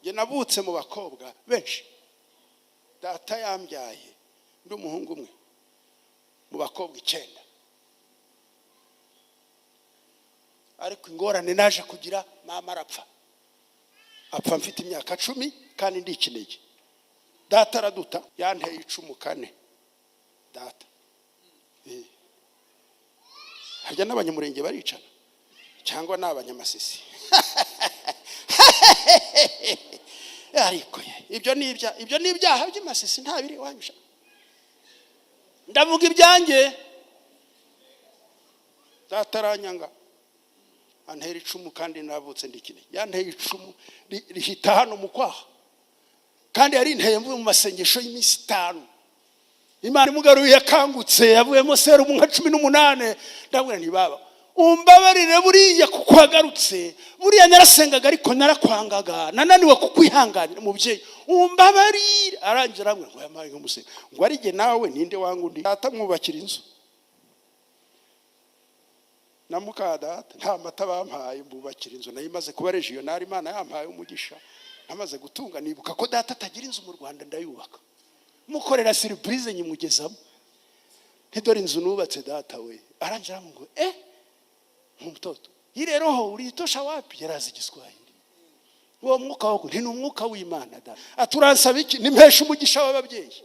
Nge navutse mu bakobwa benshi. Data yambyaye ndi umuhungu umwe mu bakobwa 9. Ariko ingorane naje kugira mama arapfa. Apfa mfite imyaka 10 kandi ndi ikinege. Data araduta yanteye 14. Data. Harya n'abanyamurenge baricana cyangwa n'abanyamasisi. Ariko ibyo ni ibyaha by'Imasisi ntabiri wanyusha. Ndavuga ibyanjye. Data aranyanga antera 10 kandi navutse ndikine. Yanteye 10 rihita hano mu kwaha. Kandi yari inteye mvuye mu masengesho y'imisi 5. Imana imugaruye yakangutse yavuyemo serumu nka 18. Ndabwira nti baba umbabarire buriya kukwagarutse buriya narasengaga ariko narakwangaga nananiwe kukwihanganira mubyeyi umbabarire. Arangira amwe ngo yamaye nk'umuse ngo arige nawe ninde wangundi. Data mwubakira inzu na muka data nta mata bampaye mbubakira inzu nayo imaze kuba regional. Imana yampaye umugisha namaze gutunga. Nibuka ko data atagira inzu mu Rwanda ndayubaka mukorera surprise nyimugezamo ntidore inzu nubatse data we. Arangira ngo mtoto ile roho ulitosha wapi? Yarazi Giswahili. Uwo mwuka wako ni umwuka w'Imana da. Aturansaba iki? Nimpesha umugisha w'ababyeyi.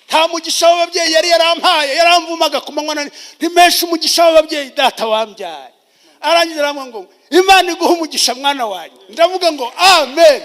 Nta mugisha w'ababyeyi yari yarampaye yaramvumaga kumanywa. Nimpesha umugisha w'ababyeyi data wambyaye. Arangira ngo Imana iguha umugisha mwana wanjye. Ndavuga ngo amen.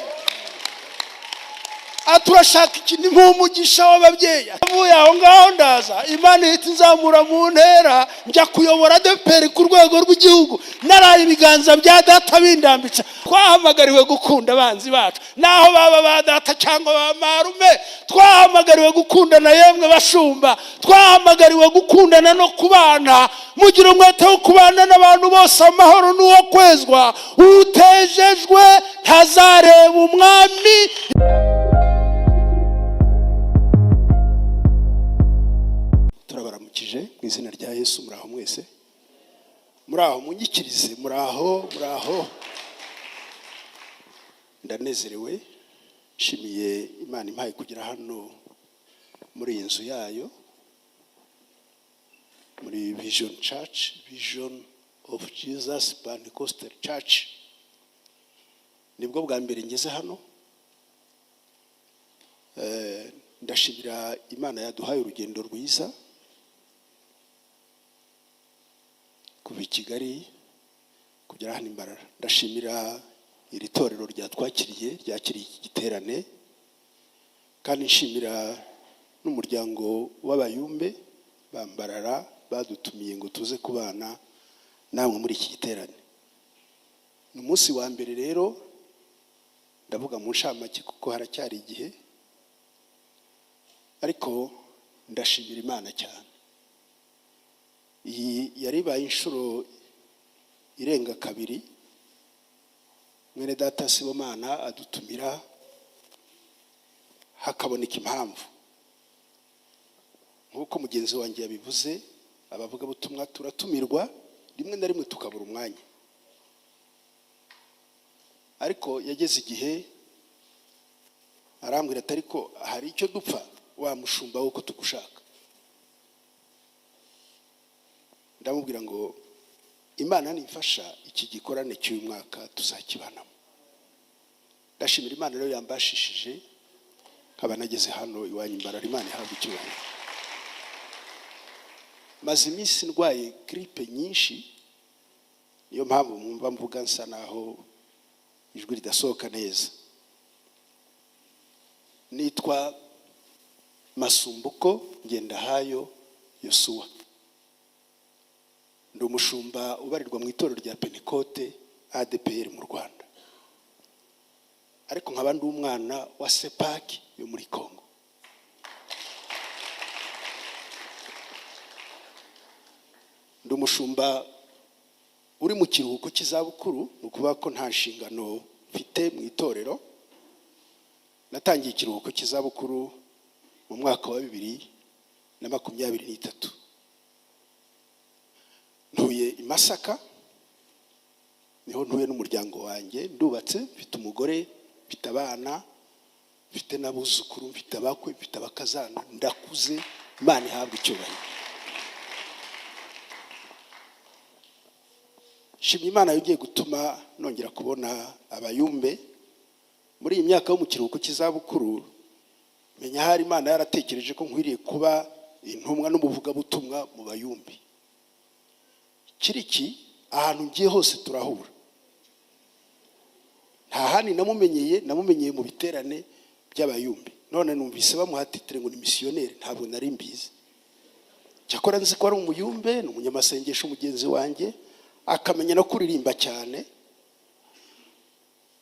Aturashaka iki? Ni umugisha w'ababyeyi. Avuye aho ngaho ndaza Imana ihita nzamura mu ntera njya kuyobora DPR ku rwego rw'igihugu. Naraye ibiganza bya data bindambitse. Twahamagariwe gukunda abanzi bacu naho baba ba data cyangwa ba marume. Twahamagariwe gukundana yemwe bashumba. Twahamagariwe gukundana no kubana. Mugira umwete wo kubana n'abantu bose amahoro n'uwo kwezwa. Utejejwe ntazareba umwami. Turabaramukije mu izina rya Yesu. Muraho mwese. Muraho munyikirize. Muraho. Ndanezerewe. Shimiye Imana impaye kugira hano muri inzu yayo. Muri Vision Church, Vision of Jesus Pentecostal Church. Nibwo bwa mbere ngeze hano. Ndashimira Imana yaduhaye urugendo rwiza kuva i Kigali kugera hano Imbarara. Ndashimira iri torero ryakiriye iki giterane kandi nshimira n'umuryango w'abayumbe bambarara badutumiye ngo tuze kubana namwe muri iki giterane. Ni umunsi wa mbere rero ndavuga mu nshamake kuko haracyari igihe, ariko ndashimira Imana cyane. Iyi yaribaye inshuro irenga 2 mwene data Sibomana adutumira hakaboneka impamvu. Nkuko mugenzi wanjye yabivuze, abavuga butumwa turatumirwa rimwe na rimwe tukabura umwanya. Ariko yageze igihe arambwira ati ariko hari icyo dupfa wa mushumba uko tugushaka. Ndamubwira ngo Imana nifasha iki gikorane cy'uyu mwaka tuzakibanamo. Ndashimira Imana rero yambashishije nkaba nageze hano iwanyu Imbarara. Imana ihabwe icyubahiro. Maze iminsi ndwaye gripe nyinshi, niyo mpamvu mwumva mvuga nsa naho ijwi ridasohoka neza. Nitwa Masumbuko Ngendahayo Yosuwa. Ndi umushumba ubarirwa mu itorero rya Pentecote ADPR mu Rwanda, ariko nkaba ndi umwana wa Sepak yo muri Kongo. Ndi umushumba uri mu kiruhuko cy'izabukuru, nukuvuga ko nta nshingano mfite mu itorero. Natangiye ikiruhuko cy'izabukuru mu mwaka wa 2023. Ntuye i Masaka niho ntuye n'umuryango wanjye, ndubatse, mfite umugore, mfite abana, mfite n'abuzukuru, mfite abakwe, mfite abakazana, ndakuze. Imana ihabwe icyubahiro. Shimye Imana yugiye gutuma nongera kubona abayumbe muri iyi myaka yo mu kiruhuko cy'izabukuru. Menya hari Imana yaratekereje ko nkwiriye kuba intumwa n'umuvugabutumwa mu bayumbi. Kiriki ahantu ngiye hose turahura. Nta handi namumenyeye mu biterane by'abayumbi. None numvise bamuha titire ngo ni missionnaire, ntabwo nari mbizi. Cyakora nzi ko ari umuyumbe, ni umunyamasengesho mugenzi wanjye, akamenya no kuririmba cyane.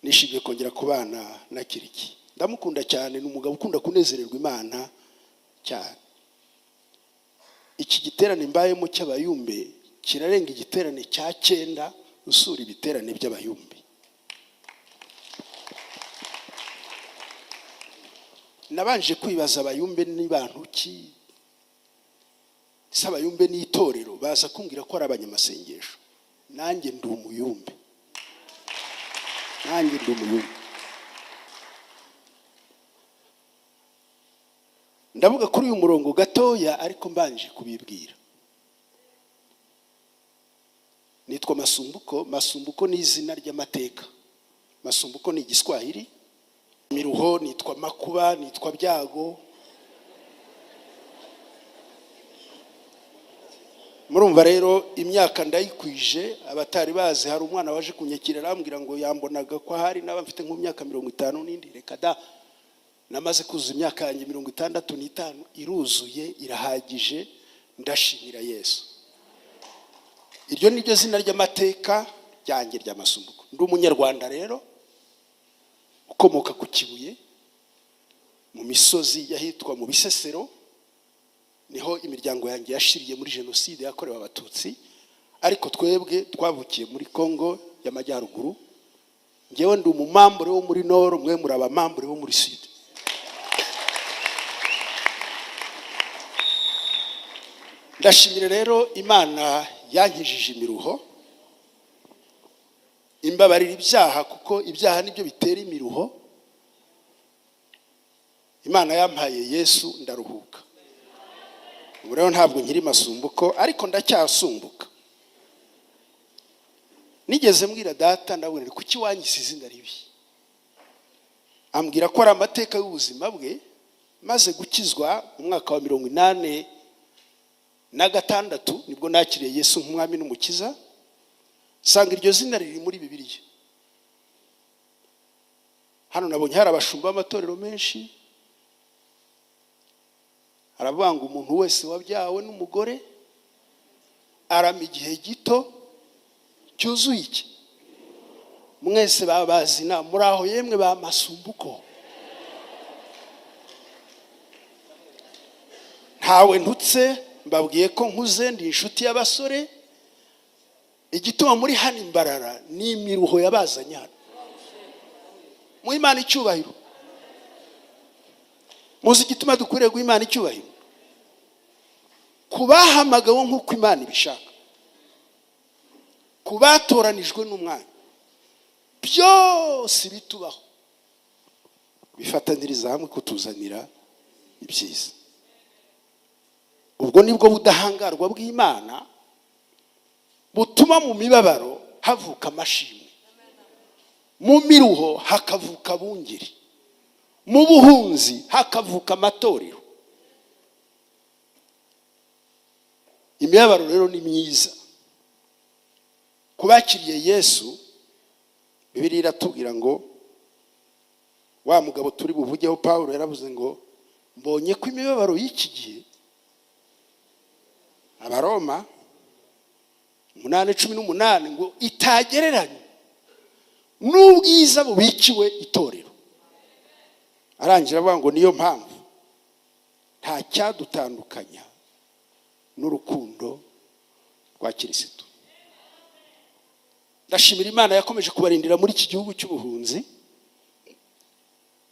Nishimiye kongera kubana na Kiriki. Ndamukunda cyane, ni umugabo ukunda kunezererwa Imana cyane. Iki giterane mbayemo cy'abayumbe kirarenga igiterane cya 9 usura ibiterane by'abayumbi. Nabanje kwibaza abayumbe ni bantu ki? Sabayumbe ni itorero, baza kumbwira ko ari abanyamasengesho. Nanjye ndi umuyumbe. Ndavuga kuri uyu murongo gatoya ariko mbanje kubibwira. Nitwa Masumbuko. Masumbuko ni izina ry'amateka. Masumbuko ni Igiswahili. Miruho nitwa Makuba, nitwa Byago. Murumva rero imyaka ndayikwije. Abatari bazi, hari umwana waje kunyakira arambwira ngo yambonaga ko hari naba mfite nk'imyaka 50 n'indi. Reka da, namaze kuzuza imyaka yanjye 65 iruzuye, irahagije. Ndashimira Yesu. Iryo ni ryo zina ry'amateka ryanjye rya Masumbuko. Ndi umunyarwanda rero ukomoka ku Kibuye mu misozi yahitwa mu Bisesero. Niho imiryango yanjye yashiriye muri jenoside yakorewe abatutsi, ariko twebwe twavukiye muri Kongo y'Amajyaruguru. Ngewe ndi umumambure wo muri Nord, mwe muri abamambure bo muri Sud. Ndashimira rero Imana yankijije imiruho, imbabarira ibyaha, kuko ibyaha nibyo bitera imiruho. Imana yampaye Yesu, ndaruhuka. Ubu rero ntabwo nkiri Masumbuko, ariko ndacyasumbuka. Nigeze mbwira data, ndabona kuki wanyisize inda ribi. Ambwira ko ari amateka y'ubuzima bwe, maze gukizwa mu mwaka wa 86 nibwo nakiriye Yesu nk'umwami n'umukiza. Sanga iryo zina riri muri Bibiliya. Hano nabonye hari abashumba b'amatorero menshi. Aravuga ngo umuntu wese wabyawe n'umugore arama igihe gito cyuzuye iki. Mwese babazina muri aho yemwe ba Masumbuko. Ntawe ntutse, mbabwiye ko nkuze, ndi inshuti y'abasore. Igituma muri hano imbarara ni imiruho yabazanye hano. Mu Imana icyubahiro. Muzi igituma dukwiriye guha Imana icyubahiro? Kubahamagawe nk'uko Imana ibishaka, kubatoranijwe n'Umwana, byose bitubaho bifataniriza hamwe kutuzanira ibyiza. Ubwo nibwo budahangarwa bw'Imana butuma mu mibabaro havuka amashimwe, mu miruho hakavuka bungeri, mu buhunzi hakavuka amatorero. Imibabaro rero ni myiza. Kubakiriye Yesu, Bibiliya iratubwira ngo, wa mugabo turi buvugeho Paulo yaravuze ngo, mbonye ko imibabaro y'iki gihe, Abaroma 8:18, ngo itagereranye n'ubwiza bubikiwe itorero. Arangira avuga ngo niyo mpamvu nta cyadutandukanya n'urukundo rwa Kristo. Ndashimira Imana yakomeje kubarindira muri iki gihugu cy'ubuhunzi,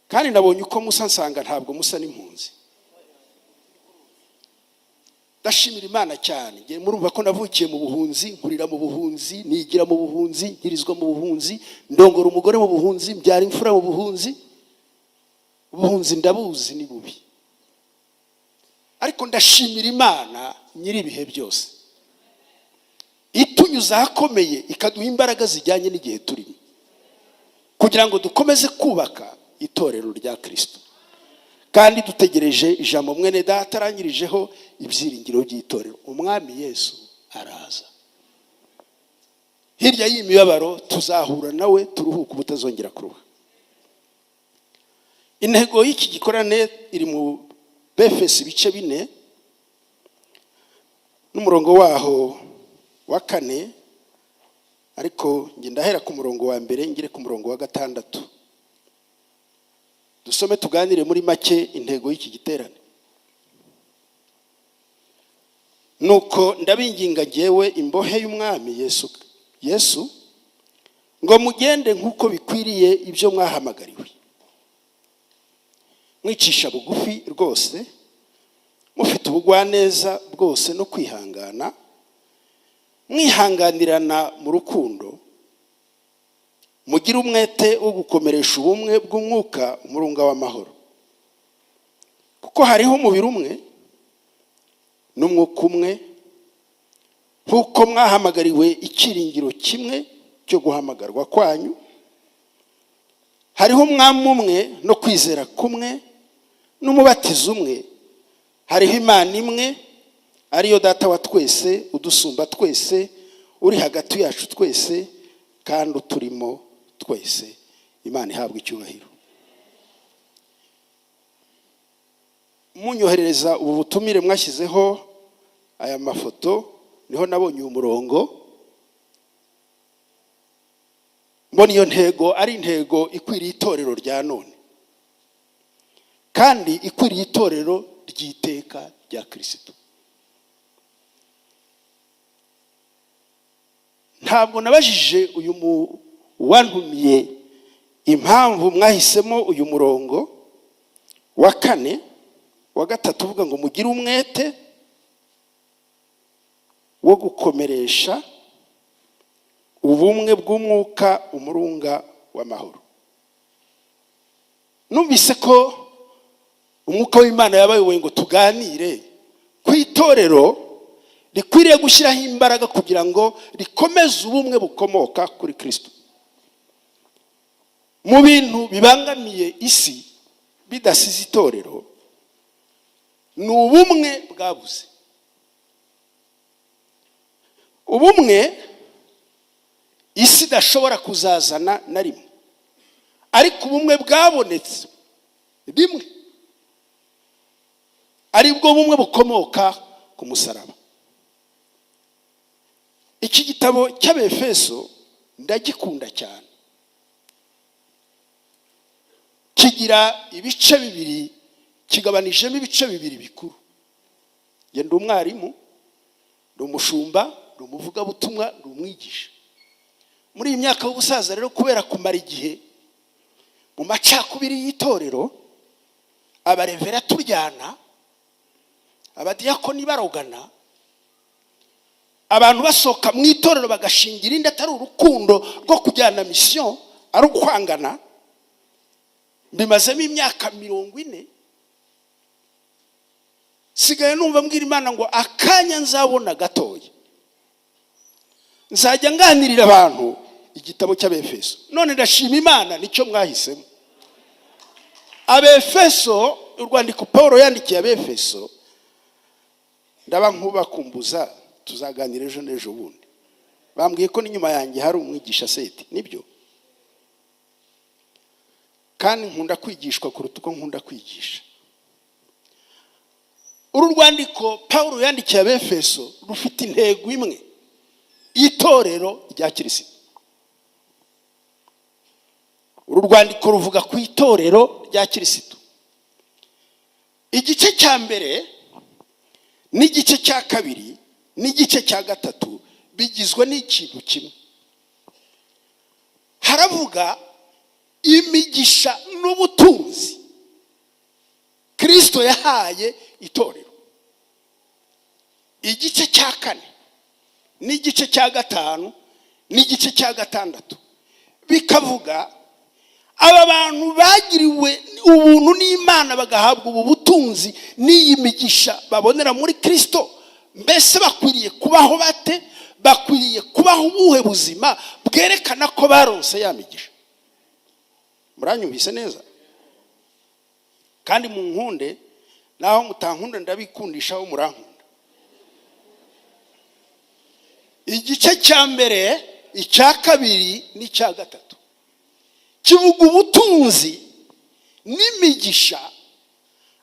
kandi nabonye uko musa nsanga ntabwo musa n'impunzi. ndashimira Imana cyane. Ngiye murumva ko navukiye mu buhunzi, nkurira mu buhunzi, nigira mu buhunzi, nkirizwa mu buhunzi, ndongora umugore mu buhunzi, mbyara imfura mu buhunzi. Ubuhunzi ndabuzi ni bubi, ariko ndashimira Imana nyiri ibihe byose itunyuza ahakomeye, ikaduha imbaraga zijyanye n'igihe turimo, kugira ngo dukomeze kubaka itorero rya Kristo. Kandi dutegereje ijambo mwene data arangirijeho ibyiringiro by'itorero. Umwami Yesu araza, hirya y'imibabaro tuzahura nawe, turuhuka ubutazongera kuruha. Intego y'iki gikorane iri mu Befeso ibice 4 n'umurongo waho wa 4, ariko nge ndahera ku murongo wa 1 ngire ku murongo wa 6. Dusome tuganire muri make intego y'iki giterane. Nuko ndabinginga ngewe imbohe y'umwami Yesu ngo mugende nk'uko bikwiriye ibyo mwahamagariwe, mwicisha bugufi rwose, mufite ubugwaneza bwose no kwihangana, mwihanganirana mu rukundo, mugira umwete wo gukomeresha ubumwe bw'umwuka umurunga w'amahoro. Kuko hariho umubiri umwe n'umwuka umwe, nk'uko mwahamagariwe icyiringiro kimwe cyo guhamagarwa kwanyu. Hariho umwami umwe no kwizera kumwe n'umubatizo umwe. Hariho Imana imwe, ariyo Data wa twese, udusumba twese, uri hagati yacu twese, kandi uturimo twese. Imana ihabwa icyubahiro. Munyoherereza ubu butumire mwashyizeho aya mafoto, niho nabonye umurongo. Mbona iyo ntego ari intego ikwiriye itorero rya none, kandi ikwiriye itorero ry'iteka rya Kristo. Ntabwo nabajije uyu wantumiye impamvu mwahisemo uyu murongo wa 4 wa 3 uvuga ngo mugire umwete wo gukomeresha ubumwe bw'umwuka umurunga w'amahoro. Numvise ko umwuka w'Imana yabayoboye ngo tuganire ku itorero rikwiriye gushyiraho imbaraga kugira ngo rikomeze ubumwe bukomoka kuri Kristo. Mu bintu bibangamiye isi bidasize itorero ni ubumwe bwabuze. Ubumwe isi idashobora kuzazana na rimwe, ariko ubumwe bwabonetse rimwe, aribwo bumwe bukomoka ku musaraba. Iki gitabo cy'Abefeso ndagikunda cyane. Kigira ibice 2, kigabanijemo ibice 2 bikuru. Nge ndi umwarimu, ndi umushumba, ndi umuvugabutumwa, ndi umwigisha. Muri iyi myaka y'ubusaza rero, kubera kumara igihe mu macakubiri y'itorero, abarevera turyana, abadiyakoni barogana, abantu basohoka mu itorero bagashingira indi atari urukundo rwo kujyana mission, ari ukwangana. Mbimazemo imyaka 40, sigaye numva mbwira Imana ngo akanya nzabona gatoya nzajya nganirira abantu igitabo cy'Abefeso. None ndashima Imana nicyo mwahisemo. Abefeso, urwandiko Paulo yandikiye Abefeso, ndaba nkubakumbuza, tuzaganira ejo n'ejo bundi. Bambwiye ko n'inyuma yanjye hari umwigisha Seti, nibyo? Kandi nkunda kwigishwa kuruta uko nkunda kwigisha. Uru rwandiko Paulo yandikiye Abefeso rufite intego imwe, itorero rya Kristo. Uru rwandiko ruvuga ku itorero rya Kristo. Igice cya mbere n'igice cya kabiri n'igice cya gatatu bigizwe n'ikintu kimwe. Haravuga imigisha n'ubutunzi Kristo yahaye itorero. igice cya 4 n'igice cya 5 n'igice cya 6 bikavuga aba bantu bagiriwe ubuntu n'Imana bagahabwa ubu butunzi n'iyi migisha babonera muri Kristo. Mbese bakwiriye kubaho bate? Bakwiriye kubaho ubuhe buzima bwerekana ko baronse ya migisha? Muranyumvise neza? Kandi mu nkunde naho mutankunda ndabikundishaho murankunda. Igice cya mbere, icya 2 n'icya 3 kivuga ubutunzi n'imigisha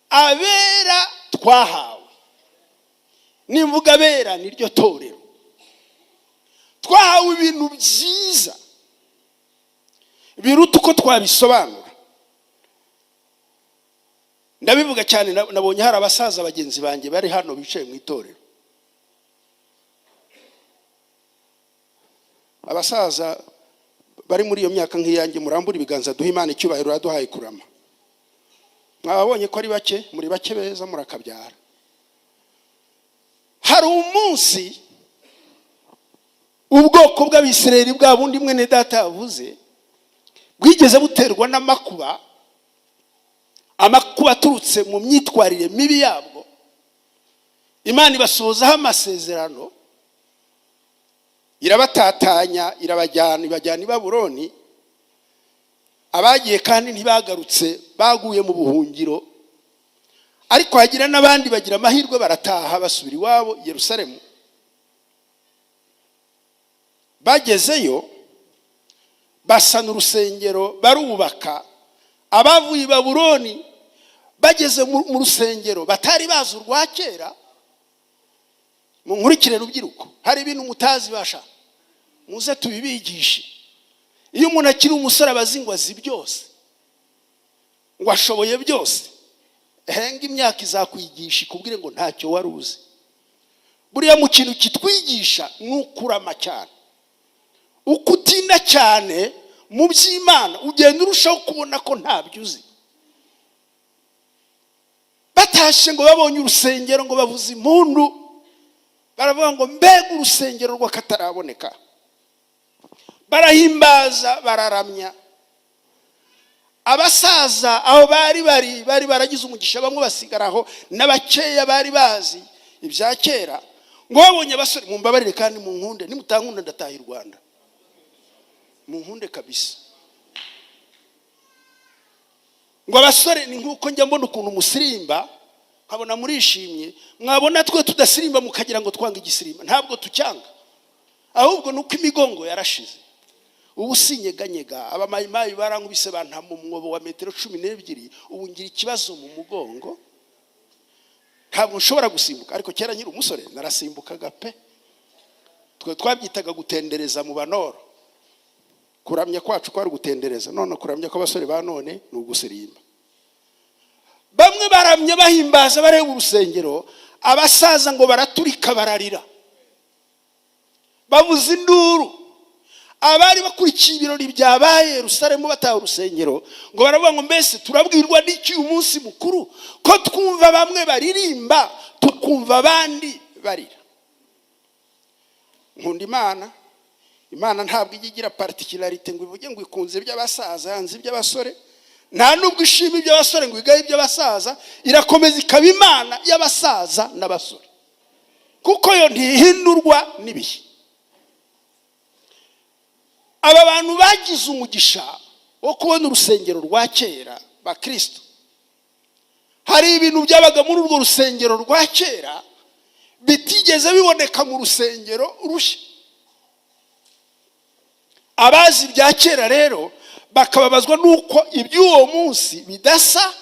abera twahawe. Nimvuga abera niryo torero. Twahawe ibintu byiza biruta uko twabisobanura. Ndabivuga cyane, nabonye hari abasaza bagenzi banjye bari hano bicaye mu itorero. Abasaza bari muri iyo myaka nk'iyanjye, murambura ibiganza duha Imana icyubahiro yaduhaye kurama. Mwabonye ko ari bake, muri bake beza murakabyara. Hari umunsi ubwoko bw'Abisirayeli bwa bundi mwene data yavuze bwigeze buterwa n'amakuba, amakuba aturutse mu myitwarire mibi yabwo. Imana ibasohozaho amasezerano, irabatatanya, ibajyana i Babuloni. Abagiye kandi ntibagarutse, baguye mu buhungiro. Ariko hagira n'abandi bagira amahirwe barataha basubira iwabo i Yerusalemu. Bagezeyo basana urusengero barubaka. Abavuye i Babuloni bageze mu rusengero batari bazi urwa kera. Mu nkurikire rubyiruko, hari ibintu mutazi basha, muze tubibigishe. Iyo umuntu akiri umusore abazi ngo azi byose, ngo ashoboye byose, henga imyaka izakwigisha ikubwire ngo ntacyo wari uzi. Buriya mu kintu kitwigisha nukurama cyane. Uko utinda cyane mu by'Imana ugenda urushaho kubona ko ntabyo uzi. Batashe ngo babonye urusengero ngo bavuze impundu, baravuga ngo mbega urusengero rw'akataraboneka. Barahimbaza, bararamya. Abasaza aho bari baragize umugisha, bamwe basigaraho n'abakeya bari bazi ibya kera, ngo babonye abasore. Mumbabarire kandi mu nkunde, nimutankunda ndataha i Rwanda. Mu nkunde kabisa. Ngo abasore ni nkuko njya mbona ukuntu musirimba, nkabona murishimye. Mwabona twe tudasirimba mukagira ngo twanga igisirimba. Ntabwo tucyanga, ahubwo nuko imigongo yarashize. Ubu sinyeganyega. Abamayimayi barankubise banta mu mwobo wa metero 12. Ubu ngira ikibazo mu mugongo, ntabwo nshobora gusimbuka. Ariko kera nyiri umusore narasimbukaga pe. Twe twabyitaga gutendereza mu banoro. Kuramya kwacu kwari gutendereza. None kuramya kw'abasore ba none ni ugusirimba. Bamwe baramye bahimbaza bareba urusengero, abasaza ngo baraturika bararira, bavuza induru. Abari bakurikiye ibirori byabaye Yerusalemu bataha urusengero ngo baravuga ngo mbese turabwirwa n'iki uyu munsi mukuru ko twumva bamwe baririmba tukumva abandi barira. Nkunda Imana ntabwo igira particularity ngo ivuge ngo ikunze iby'abasaza yanze iby'abasore. Nta nubwo ishima iby'abasore ngo igaye iby'abasaza. Irakomeza ikaba Imana y'abasaza n'abasore, kuko yo ntihindurwa n'ibihe. Aba bantu bagize umugisha wo kubona urusengero rwa kera ba Kristo. Hari ibintu byabaga muri urwo rusengero rwa kera bitigeze biboneka mu rusengero rushya. Abazi bya kera rero bakababazwa nuko iby'uwo munsi bidasa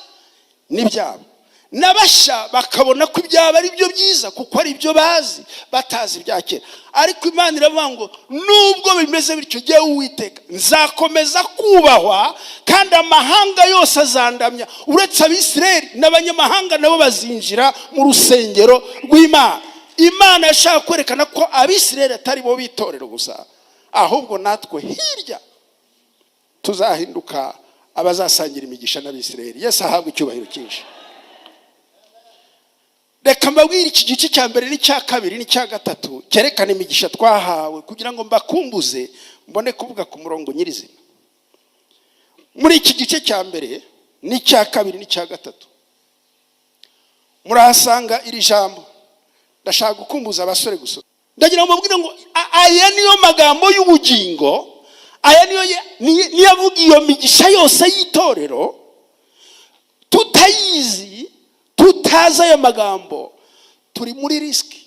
n'ibyabo. N'abasha bakabona ko ibyaba ari byo byiza kuko ari byo bazi, batazi bya kera. Ariko Imana iravuga ngo nubwo bimeze bityo, jye Uwiteka nzakomeza kubahwa kandi amahanga yose azandamya, uretse Abisirayeli n'abanyamahanga nabo bazinjira mu rusengero rw'Imana. Imana yashaka kwerekana ko Abisirayeli atari bo bitorero gusa, ahubwo natwe hirya tuzahinduka abazasangira imigisha n'Abisirayeli. Yesu ahabwa icyubahiro cyinshi. reka mbabwire iki gice cya mbere n'icya kabiri n'icya gatatu cyerekana imigisha twahawe kugira ngo mbakumbuze mbone kuvuga ku murongo nyirizina. Muri iki gice cya mbere n'icya kabiri n'icya gatatu murahasanga iri jambo. Ndashaka gukumbuza abasore gusa, ndagira ngo mbabwire ngo aya niyo magambo y'ubugingo, aya niyo avuga iyo migisha yose y'itorero. Tutayizi, tutazi ayo magambo, turi muri risiki.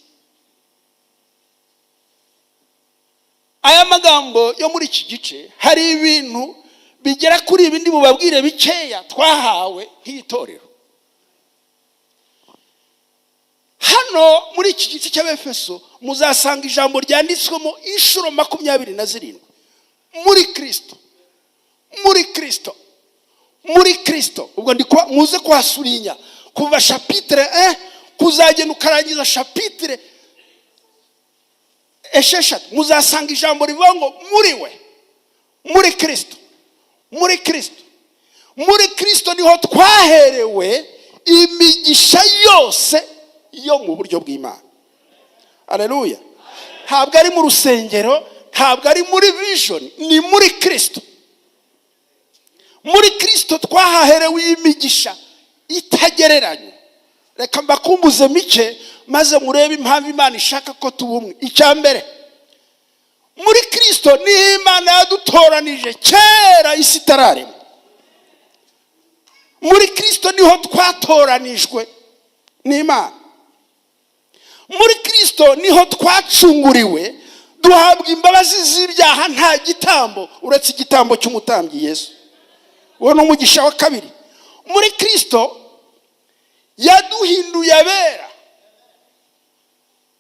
Aya magambo yo muri iki gice hari ibintu bigera kuri ibindi mubabwire bikeya twahawe nk'itorero. Hano muri iki gice cy'Abefeso muzasanga ijambo ryanditswemo inshuro 27 muri Kristo, muri Kristo, muri Kristo. Ubwo ndiko muze kuhasurinya kuva chapitre 1 kuzagenda ukarangiza chapitre esheshatu, muzasanga ijambo rivuga ngo muri we, muri Kristo, muri Kristo. Muri Kristo niho twaherewe imigisha yose yo mu buryo bw'Imana. Haleluya. Ntabwo ari mu rusengero, ntabwo ari muri vision, ni muri Kristo. Muri Kristo twahaherewe imigisha itagereranywa. Reka mbakumbuze mike maze murebe impamvu Imana ishaka ko tubumwe. Icya mbere, muri Kristo ni Imana yadutoranije kera isi itararemwa. Muri Kristo niho twatoranijwe n'Imana. Muri Kristo niho twacunguriwe, duhabwa imbabazi z'ibyaha nta gitambo uretse igitambo cy'umutambyi Yesu. Uwo ni umugisha wa kabiri. Muri Kristo yaduhinduye abera,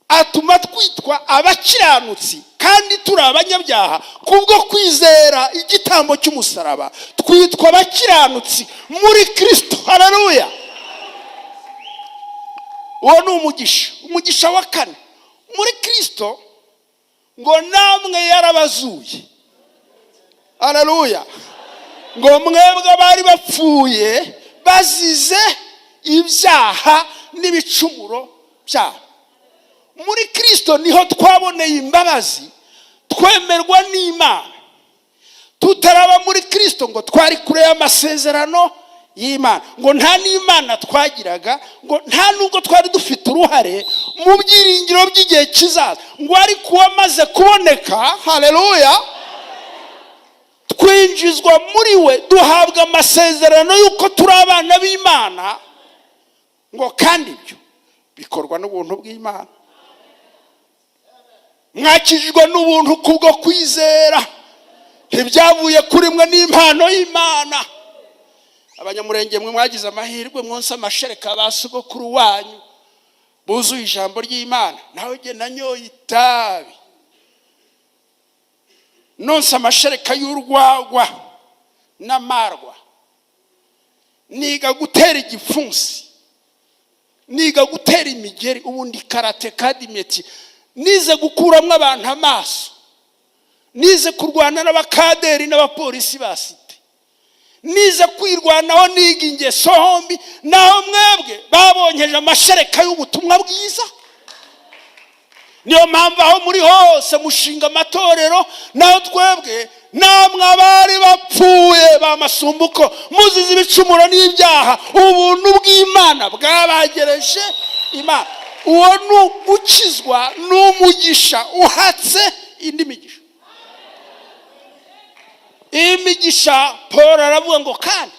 atuma twitwa abakiranutsi kandi turi abanyabyaha. Kubwo kwizera igitambo cy'umusaraba twitwa abakiranutsi muri Kristo. Haleluya. Uwo ni umugisha. Umugisha wa kane, muri Kristo ngo namwe yarabazuye. Haleluya. Ngo mwebwe bari bapfuye bazize ibyaha n'ibicumuro byabo. Muri Kristo niho twaboneye imbabazi, twemerwa n'Imana. Tutaraba muri Kristo ngo twari kure y'amasezerano y'Imana, ngo nta n'Imana twagiraga, ngo nta nubwo twari dufite uruhare mu byiringiro by'igihe kizaza, ngo ari kuba maze kuboneka. Haleluya. Twinjizwa muri we, duhabwa amasezerano y'uko turi abana b'Imana, ngo kandi ibyo bikorwa n'ubuntu bw'Imana. Mwakijijwe n'ubuntu kubwo kwizera, ntibyavuye kuri mwe n'impano y'Imana. Abanyamurenge mwe mwagize amahirwe mwonsa amashereka basogokuru wanyu buzuye ijambo ry'Imana. Nawe je nanyoye itabi, nonsa amashereka y'urwagwa n'amarwa, niga gutera igipfunsi, niga gutera imigeri, ubundi karate kadimeti, nize gukuramwe abantu amaso, nize kurwana n'abakaderi n'abapolisi basite, nize kwirwanaho niga ingeso hombi. Naho mwebwe babonyeje amashereka y'ubutumwa bwiza. Niyo mpamvu aho muri hose mushinga amatorero, naho twebwe namwe abari bapfuye bamasumbuko muzize ibicumuro n'ibyaha, ubuntu bw'Imana bwabagereje Imana. Uwo ni gukizwa n'umugisha uhatse indi migisha. Imigisha Paul aravuga ngo kandi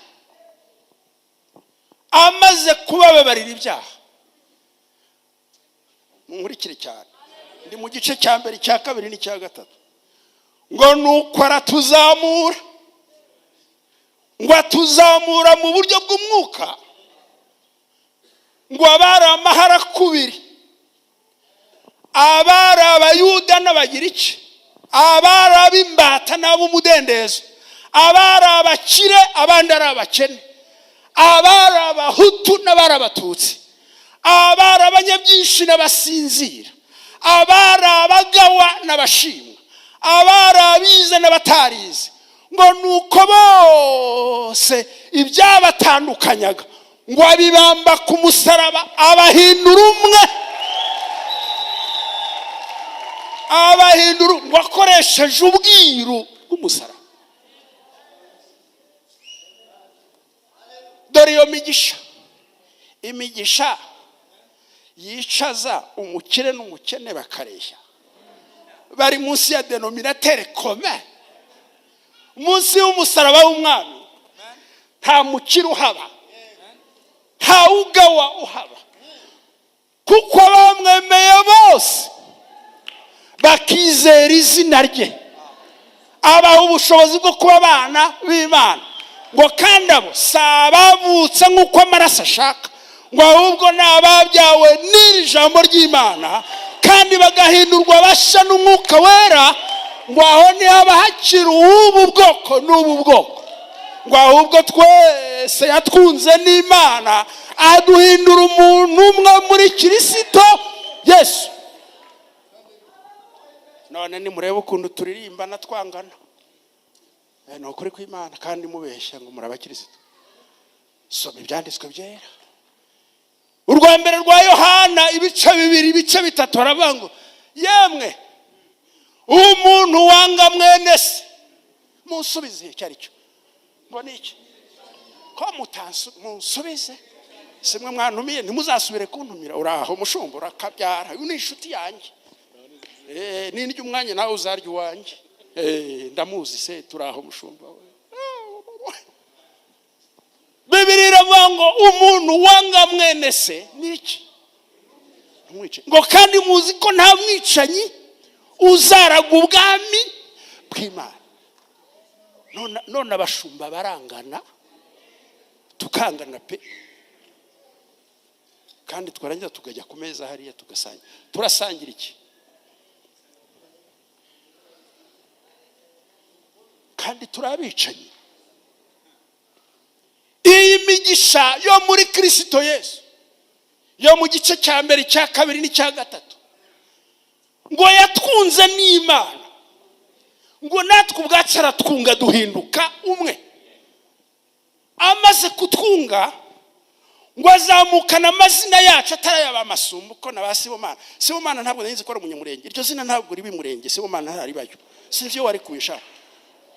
amaze kubababarira ibyaha. Nkurikire cyane, ndi mu gice cya mbere, cya kabiri n'icya gatatu. Ngo nuko aratuzamura, ngo atuzamura mu buryo bw'umwuka, ngo abari amahara kubiri, abari Abayuda n'Abagiriki, abari ab'imbata n'ab'umudendezo, abari abakire abandi ari abakene, abari Abahutu n'abari Abatutsi, abari abanyabyinshi n'abasinzira, abari abagawa n'abashimwa, abari abize n'abatarize. Ngo nuko bose ibyabatandukanyaga ngo abibamba ku musaraba, abahindura umwe, abahindura, ngo akoresheje ubwiru bw'umusaraba. Dore iyo migisha, imigisha yicaza umukire n'umukene bakareshya, bari munsi ya denominatere commun, munsi y'umusaraba w'umwami. Nta mukire uhaba, nta ugawa uhaba, kuko bamwemeye bose bakizera izina rye, abaha ubushobozi bwo kuba abana b'Imana. Ngo kandi abo si abavutse nk'uko amaraso ashaka, ngo ahubwo ni ababyawe n'iri jambo ry'Imana, kandi bagahindurwa bashya n'umwuka wera. Ngo aho ntihaba hakiri ubu bwoko n'ubu bwoko, ngo ahubwo twese yatwunze n'Imana aduhindura umuntu umwe muri Kristo Yesu. None nimurebe ukuntu turirimba na twangana, ni ukuri kw'Imana kandi mubeshya ngo muri abakristo. Soma ibyanditswe byera. Urwa mbere rwa Yohana ibice 2 ibice 3 aravuga ngo yemwe umuntu wanga mwene se musubize icyo ari cyo. Ngo niki? Ko munsubize, simwe mwantumiye ntimuzasubire kuntumira. Uraho mushumba urakabyara, uyu ni inshuti yanjye, n'indyo umwanya nawe uzarya uwanjye. Ndamuzi se, turaho mushumba we. Bibiliya iravuga ngo umuntu wanga mwene se niki? Mwice. Ngo kandi muzi ko nta mwicanyi uzaraga ubwami bw'Imana. None abashumba barangana, tukangana pe, kandi twarangiza tukajya ku meza hariya tugasangira. Turasangira iki? Kandi turabicanyi. Iyi migisha yo muri Kristo Yesu, yo mu gice cya mbere, cya kabiri n'icya gatatu, ngo yatwunze n'Imana, ngo natwe ubwacu aratwunga duhinduka umwe. Amaze kutwunga, ngo azamukana amazina yacu atarayaba amasumbu ko na ba Sibomana. Sibomana ntabwo nzi ko ari umunyamurenge, iryo zina ntabwo ribi murenge. Sibomana ntari bayo, sinzi yo wari kubisha.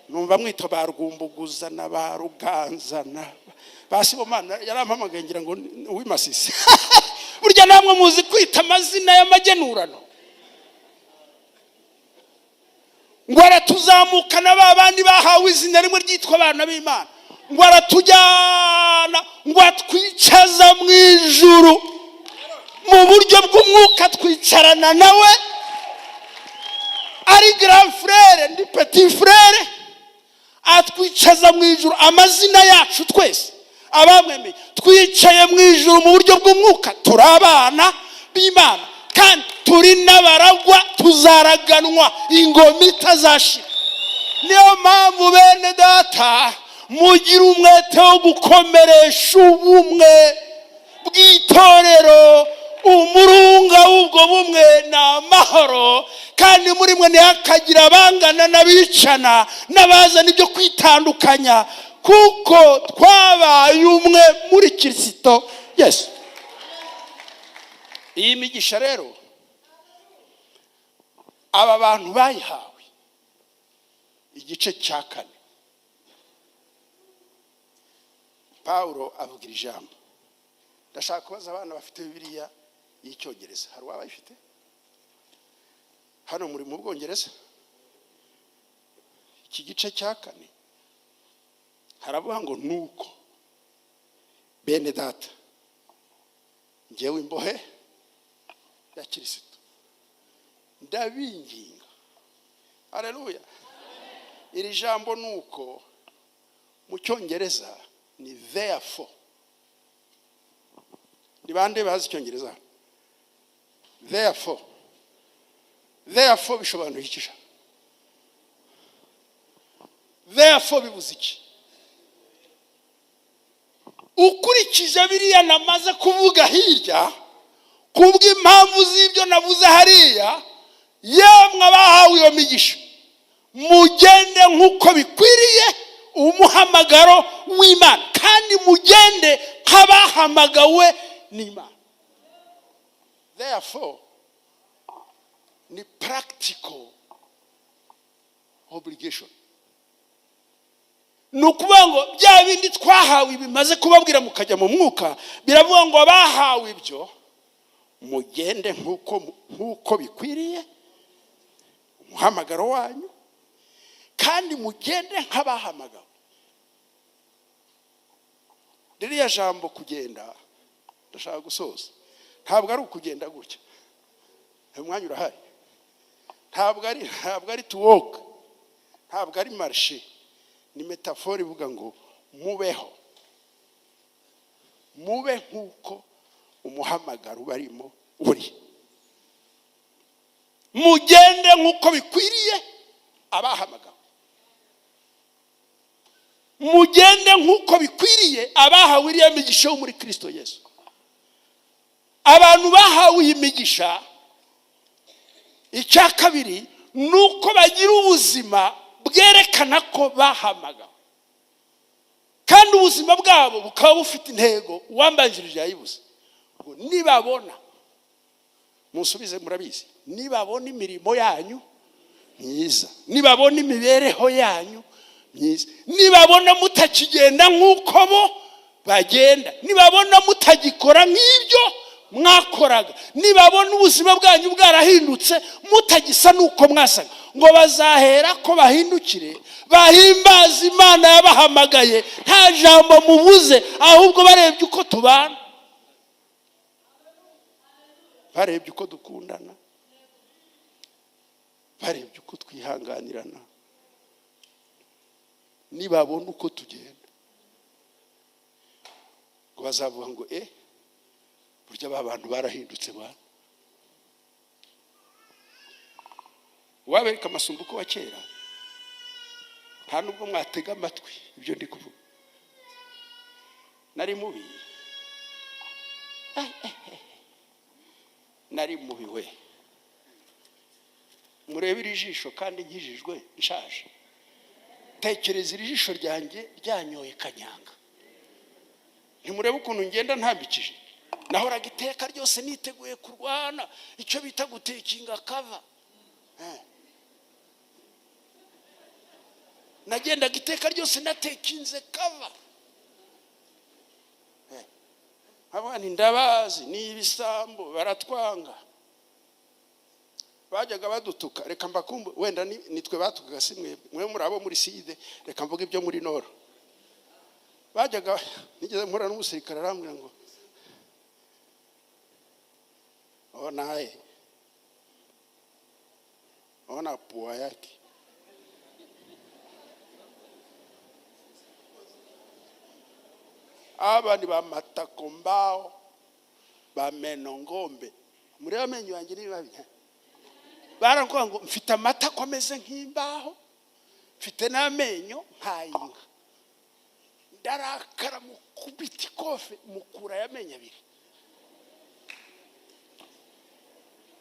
Numva mwita ba Rwumbuguza na ba Ruganza na ba Sibomana, yarampamagaye ngira ngo uwimasisi. Burya namwe muzi kwita amazina y'amagenurano. Ngo aratuzamukana babandi bahawe izina rimwe ryitwa abana b'Imana, ngo aratujyana, ngo atwicaza mu ijuru mu buryo bw'umwuka, twicarana nawe ari grand frère ndi petit frère, atwicaza mu ijuru. Amazina yacu twese abamwemeye twicaye mu ijuru mu buryo bw'umwuka, turi abana b'Imana kandi turi n'abaragwa, tuzaraganwa ingoma itazashira. Niyo mpamvu bene data mugira umwete wo gukomeresha ubumwe bw'itorero. Umurunga w'ubwo bumwe ni amahoro, kandi muri mwe ntihakagira abangana n'abicana n'abazana ibyo kwitandukanya, kuko twabaye umwe muri Kristo Yesu. Iyi migisha rero aba bantu bayihawe, igice cya 4, Paulo avugira ijambo. Ndashaka kubaza abana bafite Bibiliya y'Icyongereza, hari uwabayifite hano muri mu Bwongereza? Iki gice cya 4 haravuga ngo nuko bene data, njyewe imbohe ya Kristo, ndabinginga. Haleluya. Iri jambo nuko mu Cyongereza ni therefore. Ni bande bazi Icyongereza? Therefore. Therefore bishobanura iki? Therefore bivuze iki? Ukurikije biriya namaze kuvuga hirya, kubw'impamvu z'ibyo navuze hariya, yemwe abahawe iyo migisha, mugende nk'uko bikwiriye umuhamagaro w'Imana, kandi mugende nk'abahamagawe n'Imana. Therefore, ni practical obligation. Nukuvuga ngo bya bindi twahawe bimaze kubabwira mukajya mu mwuka, biravuga ngo abahawe ibyo mugende nkuko bikwiriye umuhamagaro wanyu, kandi mugende nk'abahamagawe. Ririya jambo kugenda, ndashaka gusoza, ntabwo ari ukugenda gutya, umwanya urahari, ntabwo ari to walk, ntabwo ari marche, ni metaphore ivuga ngo mubeho, mube nkuko umuhamagaro barimo uri, mugende nkuko bikwiriye abahamagawe, mugende nkuko bikwiriye abahawe iriya migisha yo muri Kristo Yesu. Abantu bahawe imigisha, icya kabiri nuko bagira ubuzima bwerekana ko bahamagawe, kandi ubuzima bwabo bukaba bufite intego uwambanjirije yayibuze. Ngo nibabona, musubize murabizi, nibabona imirimo yanyu myiza, nibabona imibereho yanyu myiza, nibabona mutakigenda nk'uko bo bagenda, nibabona mutagikora nk'ibyo mwakoraga, nibabona ubuzima bwanyu bwarahindutse mutagisa nuko mwasaga, ngo bazahera ko bahindukire bahimbaza Imana yabahamagaye, nta jambo mubuze, ahubwo barebye uko tubana, barebye uko dukundana, barebye uko twihanganirana, nibabona uko tugenda, ngo bazavuga ngo burya abantu barahindutse bana. Wabereka amasumbuko wa kera, nta nubwo mwatega amatwi ibyo ndi kuvuga, nari mubi, nari mubi we, murebe iri jisho kandi nkijijwe nshaje, tekereza iri jisho ryanjye ryanyoye kanyanga, ntimurebe ukuntu ngenda ntambikije, nahoraga iteka ryose niteguye kurwana, icyo bita gutekinga kava, nagendaga iteka ryose natekinze kava, abana ndabazi ni ibisambo baratwanga, bajyaga badutuka, reka mbakumbe wenda nitwe batukaga, si mwe muri abo muri side, reka mvuga ibyo muri noro. Bajyaga, nigeze mpura n'umusirikare arambwira ngo ona pua yake, aba ni ba matako mbao ba meno ngombe, muri amenyo yanjye ni babi, barakubwira ngo mfite amatako ameze nk'imbaho, mfite n'amenyo nk'ayinka, ndarakara mukubita ikofe mukura y'amenyo abiri.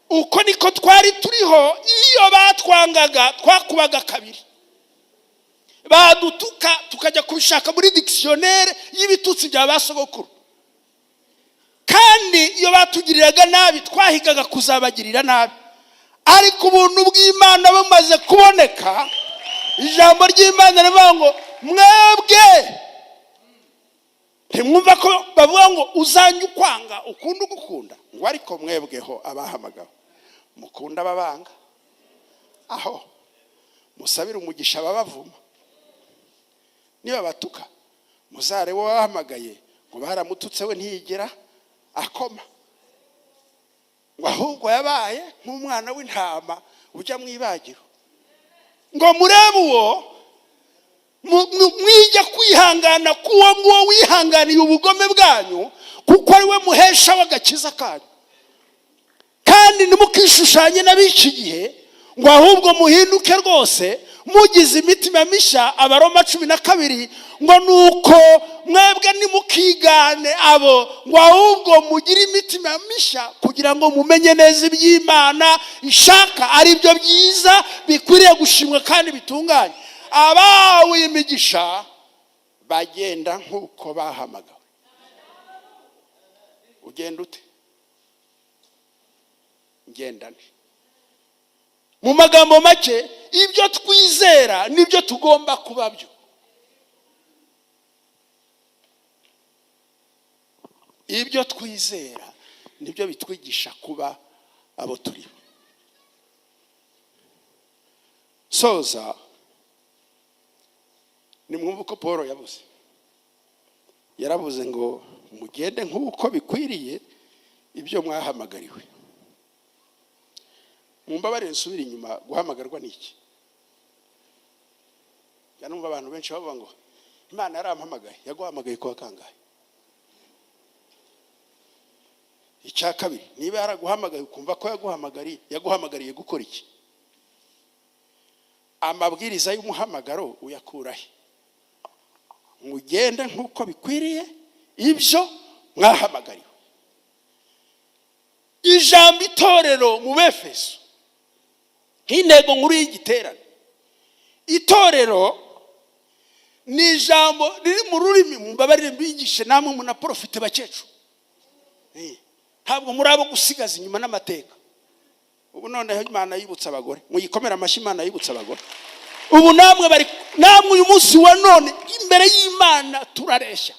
Uko niko twari turiho, iyo batwangaga twakubaga kabiri, badutuka tukajya kubishaka muri dictionnaire y'ibitutsi bya basogokuru, kandi iyo batugiriraga nabi twahigaga kuzabagirira nabi. Ariko ubuntu bw'Imana bumaze kuboneka, ijambo ry'Imana rivuga ngo mwebwe, ntimwumva ko bavuga ngo uzanye ukwanga ukunda ugukunda, ngo ariko mwebweho abahamagawe mukunda ababanga, aho musabira umugisha ababavuma, niba batuka muzarebe wahamagaye ngo baramututse we ntiyigera akoma, ngo ahubwo yabaye nk'umwana w'intama ujya mu ibagiro, ngo murebe uwo mwijya kwihangana kuwo nguwo wihanganiye ubugome bwanyu, kuko ari we muhesha w'agakiza kanyu, kandi ntimukishushanye n'ab'iki gihe, ngo ahubwo muhinduke rwose mugize imitima mishya. Abaroma 12 ngo nuko mwebwe nimukigane abo, ngo ahubwo mugire imitima mishya kugira ngo mumenye neza iby'Imana ishaka, ari byo byiza bikwiriye gushimwa kandi bitunganye. Abawe imigisha bagenda nk'uko bahamagawe. ugenda ute? Ngendane. Mu magambo make, ibyo twizera nibyo tugomba kuba byo. Ibyo twizera nibyo bitwigisha kuba abo turi. Soza, ni mwumva ko Paul yavuze. Yaravuze ngo mugende nk'uko bikwiriye ibyo mwahamagariwe. Mumbabarire nsubira inyuma, guhamagarwa niki? Yanumva abantu benshi bavuga ngo Imana yarampamagaye. Yaguhamagaye kwa kangahe? Icya kabiri, niba yaraguhamagaye ukumva ko yaguhamagariye gukora iki? Amabwiriza y'umuhamagaro uyakurahe? Mugende nk'uko bikwiriye ibyo mwahamagariwe. Ijambo itorero mu Befeso, nk'intego nkuru y'igiterane. Itorero ni ijambo riri mu rurimi, mumbabarire mbigishe namwe munaprofite bakecu. Ntabwo muri abo gusigaza inyuma n'amateka. Ubu noneho Imana yibutsa abagore, muyikomera amashyi Imana yibutsa abagore. Ubu namwe uyu munsi wa none imbere y'Imana turareshya.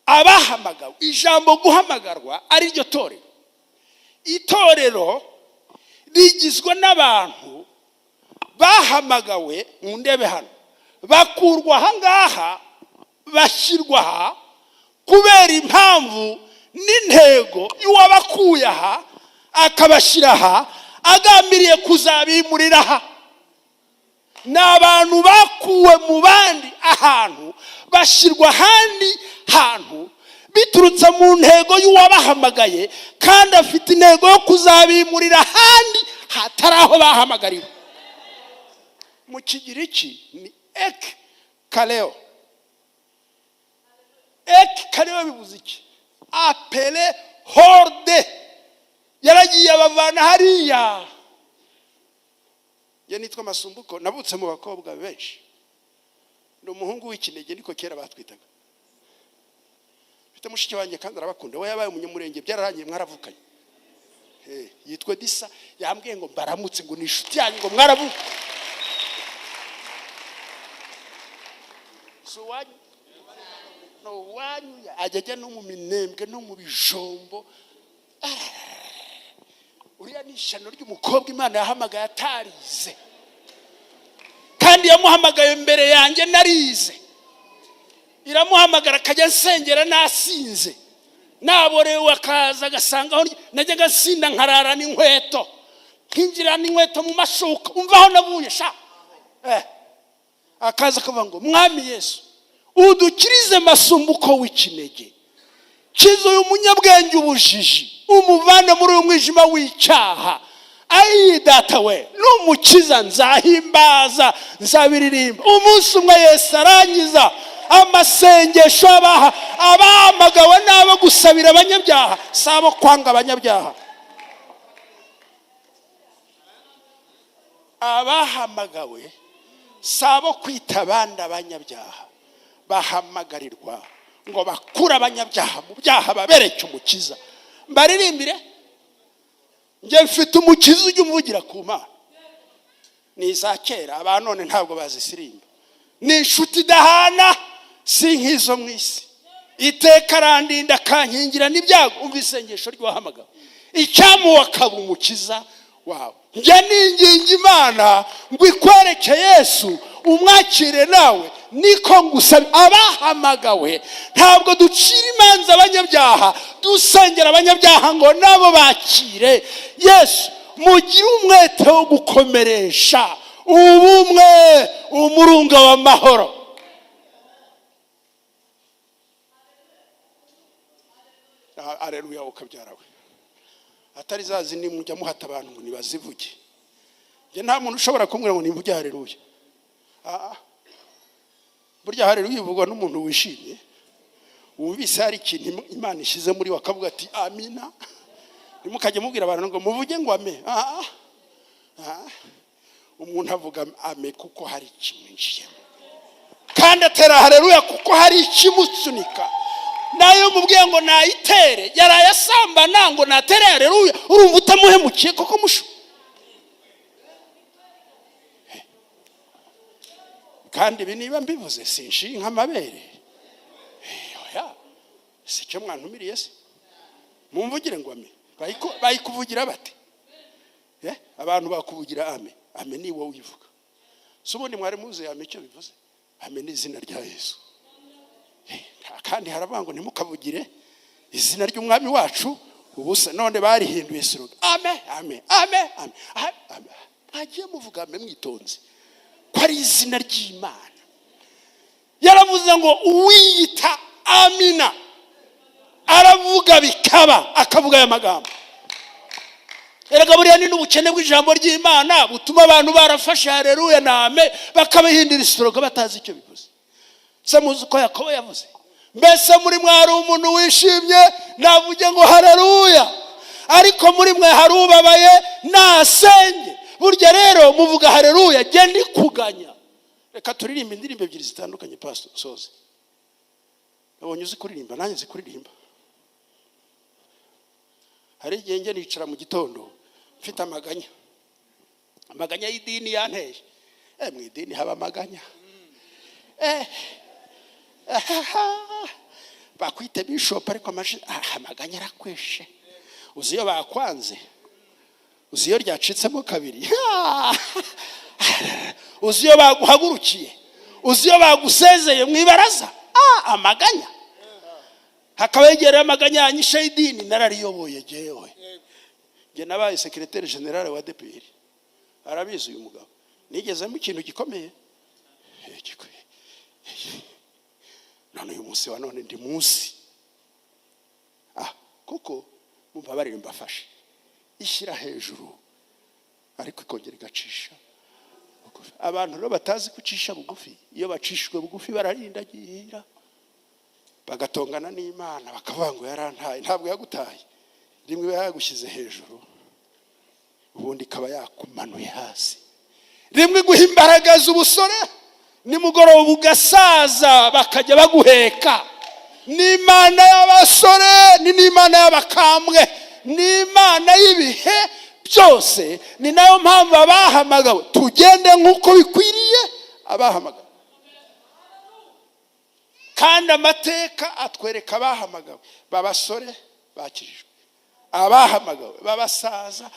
Abahamagawe, ijambo guhamagarwa ari ryo torero. Itorero rigizwe n'abantu bahamagawe mu ndebe hano, bakurwa aha ngaha, bashyirwa aha kubera impamvu n'intego y'uwabakuye aha akabashyira aha agambiriye kuzabimurira aha. Ni abantu bakuwe mu bandi ahantu bashyirwa ahandi hantu biturutse mu ntego y'uwabahamagaye, kandi afite intego yo kuzabimurira ahandi hatari aho bahamagariwe. Mu Kigiriki ni ek kaleo. Ek kaleo bivuze iki? Apele horde. Yaragiye abavana hariya. Ye nitwa Masumbuko, nabutse mu bakobwa benshi. Ndi umuhungu w'ikinege, niko kera batwitaga. Mfite mushiki wanjye kandi arabakunda. We yabaye umunyamurenge, byararangiye mwaravukanye. Yitwa Disa, yambwiye ngo mbaramutse, ngo ni inshuti yanyu, ngo mwaravuka. So wanyu no wanyu ajya no mu Minembwe no mu Bijombo. Uriya ni ishano ry'umukobwa Imana yahamagaye atarize, kandi yamuhamagaye mbere yanjye narize. Iramuhamagara akajya nsengera nasinze, naborewe akaza agasanga aho najyaga nsinda nkarara n'inkweto, nkinjira n'inkweto mu mashuka, umva aho navuye sha. Akaza akavuga ngo Mwami Yesu udukirize Masumbuko w'ikinege, kiza uyu munyabwenge ubujiji, umuvane muri uyu mwijima w'icyaha. Ayi data we, n'umukiza nzahimbaza, nzabiririmba. Umunsi umwe Yesu arangiza amasengesho abahamagawe n'abo gusabira abanyabyaha, sabo kwanga abanyabyaha. Abahamagawe sabo kwita abandi abanyabyaha, bahamagarirwa ngo bakura abanyabyaha mu byaha babereke umukiza. Mbaririmbire, nge mfite umukiza ujya umuvugira ku Mana. Ni za kera, aba none ntabwo bazisirimba. Ni inshuti idahana, si nk'izo mu isi. Iteka arandinda akankingira n'ibyago. Umva isengesho ry'uwahamagawe, icyamuha akaba umukiza wawe. Nge ninginga Imana ngo ikwereke Yesu, umwakire nawe. Niko ngusaba. Abahamagawe ntabwo ducira imanza abanyabyaha, dusengera abanyabyaha ngo nabo bakire Yesu. Mugire umwete wo gukomeresha ubumwe, umurunga w'amahoro. Aleluya. Ukabyarawe atari zazi ni mujya muhata abantu ngo nibazivuge. Nge nta muntu ushobora kumbwira ngo nimvuge haleluya. Burya haleluya ivugwa n'umuntu wishimye, wumvise hari ikintu Imana ishize muri wakavuga ati amina. Nimukajye mubwira abantu ngo muvuge ngo ame. Umuntu avuga ame kuko hari kimwinjiyemo. kandi atera haleluya kuko hari ikimusunika. Nayo mubwiye ngo nayitere yarayasambana ngo natere haleluya, urumva utamuhemukiye koko musho? Kandi ibi niba mbivuze sinshinga amabere. Oya, si cyo mwantumiriye se? Mumvugire ngo ame. Bayikuvugira bate? Abantu bakuvugira ame. Ame ni wowe uyivuga. Subundi mwari muzi ame icyo bivuze? Ame ni izina rya Yesu. Kandi harabango ntimukavugire izina ry'umwami wacu ubusa, none barihinduye slogan. Ame, ame, ame, ame. Hagiye muvuga ame mwitonze ko ari izina ry'Imana. Yaravuze ngo uwiyita Amina aravuga bikaba, akavuga aya magambo. Erega buriya ni n'ubukene bw'ijambo ry'Imana butuma abantu barafashe haleluya na ame bakabihindira slogan batazi icyo bivuze. Se muzi ko Yakobo yavuze, mbese muri mwe hari umuntu wishimye navuge ngo haleluya, ariko muri mwe hari ubabaye nasenge. Burya rero muvuga haleluya genda ikuganya. Reka turirimba indirimbo ebyiri zitandukanye. Pastor soze, nabonye uzi kuririmba, nanjye nzi kuririmba. Hari igihe njye nicara mu gitondo mfite amaganya y'idini yanteye. Mu idini haba amaganya. Bakwite bishop ariko amaganya arakweshe. Uzi iyo bakwanze, uzi iyo ryacitsemo kabiri, uzi iyo baguhagurukiye, uzi iyo bagusezeye mu ibaraza. Amaganya hakabegera amaganya yanyishe idini narariyoboye jewe. Nge nabaye secrétaire général wa DPR. Arabizi uyu mugabo. Nigezemo ikintu gikomeye. None uyu munsi wa none ndi munsi. Kuko mumbabarire mbafashe. Ishyira hejuru ariko ikongera igacisha bugufi. Abantu rero batazi kucisha bugufi, iyo bacishwe bugufi bararindagira bagatongana n'Imana bakavuga ngo yarantaye. Ntabwo yagutaye, rimwe yagushyize hejuru ubundi kaba yakumanuye hasi. Rimwe guha imbaraga z'ubusore, nimugoroba ugasaza bakajya baguheka. N'Imana y'abasore ni n'Imana y'abakambwe, n'Imana y'ibihe byose. Ni nayo mpamvu abahamagawe tugende nk'uko bikwiriye abahamagawe. Kandi amateka atwereka abahamagawe babasore bakirijwe, abahamagawe babasaza.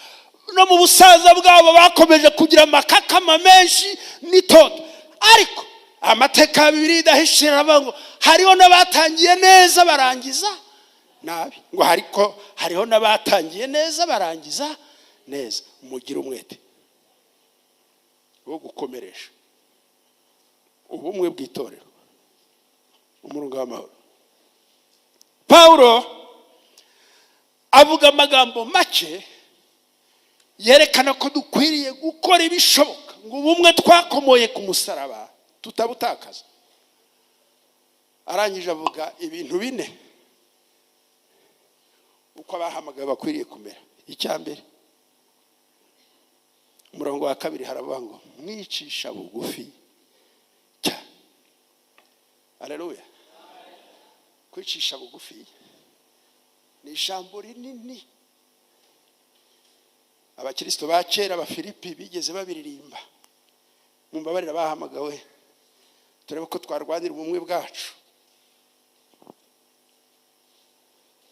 No mu busaza bwabo bakomeje kugira amakakama menshi n'itoto. Ariko amateka ya Bibiliya idahishira ngo hariho n'abatangiye neza barangiza nabi, ngo hariho n'abatangiye neza barangiza neza. Mugira umwete wo gukomeresha ubumwe bw'itorero, umurunga w'amahoro. Paulo avuga amagambo make yerekana ko dukwiriye gukora ibishoboka ngo ubumwe twakomoye ku musaraba tutabutakaza. Arangije avuga ibintu bine uko abahamagaye bakwiriye kumera. Icyambere, umurongo wa kabiri haravuga ngo mwicisha bugufi cyane. Haleluya. Kwicisha bugufi ni ijambo rinini. Abakristo ba kera Abafilipi bigeze babiririmba. Mumbabarira bahamagawe turebe ko twarwanira ubumwe bwacu.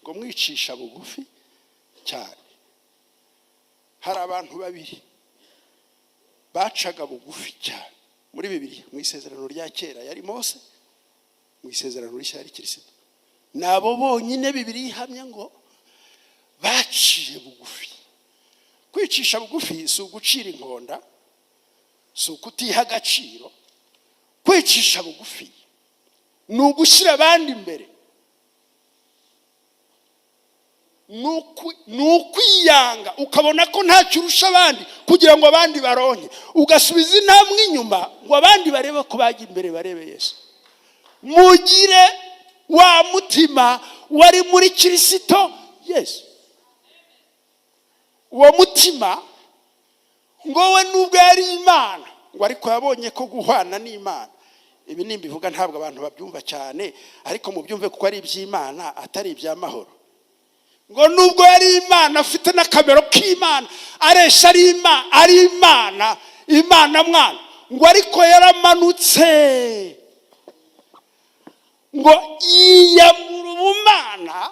Ngo mwicisha bugufi cyane. Hari abantu babiri bacaga bugufi cyane muri Bibiliya. Mu isezerano rya kera yari Mose, mu isezerano rishya yari Kristo. Nabo bonyine Bibiliya ihamya ngo baciye bugufi. Kwicisha bugufi si ugucira inkonda, si ukutiha agaciro. Kwicisha bugufi ni ugushyira abandi imbere, ni ukwiyanga ukabona ko ntacyo urusha abandi kugira ngo abandi baronke, ugasubiza intambwe inyuma ngo abandi barebe ko bajya imbere barebe Yesu. Mugire wa mutima wari muri Kristo Yesu. Uwo mutima ngo we nubwo yari Imana, ngo ariko yabonye ko guhwana n'Imana ibi nimbivuga ntabwo abantu babyumva cyane, ariko mubyumve kuko ari iby'Imana atari iby'amahoro. Ngo nubwo yari Imana afite n'akamero k'Imana, aresha ari Imana, Imana mwana, ngo ariko yaramanutse ngo yiyambura ubumana,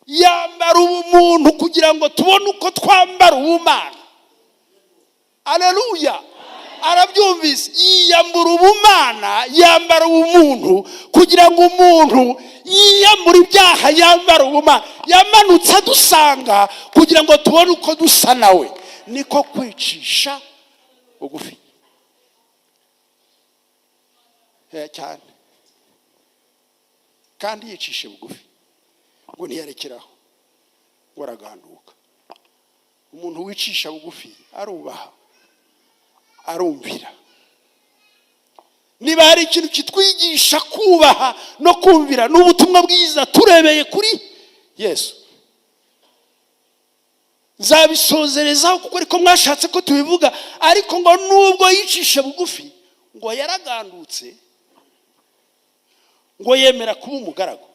yambara ubumuntu kugira ngo tubone uko twambara ubumana. Haleluya. Arabyumvise, yiyambura ubumana, yambara ubumuntu kugira ngo umuntu yiyambura ibyaha, yambara ubumana. Yamanutse adusanga kugira ngo tubone uko dusa nawe. Niko kwicisha bugufi cyane. Kandi yicishe bugufi ngo ntiyarekeraho, ngo araganduka. Umuntu wicisha bugufi arubaha, arumvira. Niba hari ikintu kitwigisha kubaha no kumvira, n'ubutumwa bwiza turebeye kuri Yesu. Nzabisozerezaho kuko ariko mwashatse ko tubivuga, ariko ngo nubwo yicishe bugufi, ngo yaragandutse, ngo yemera kuba umugaragu.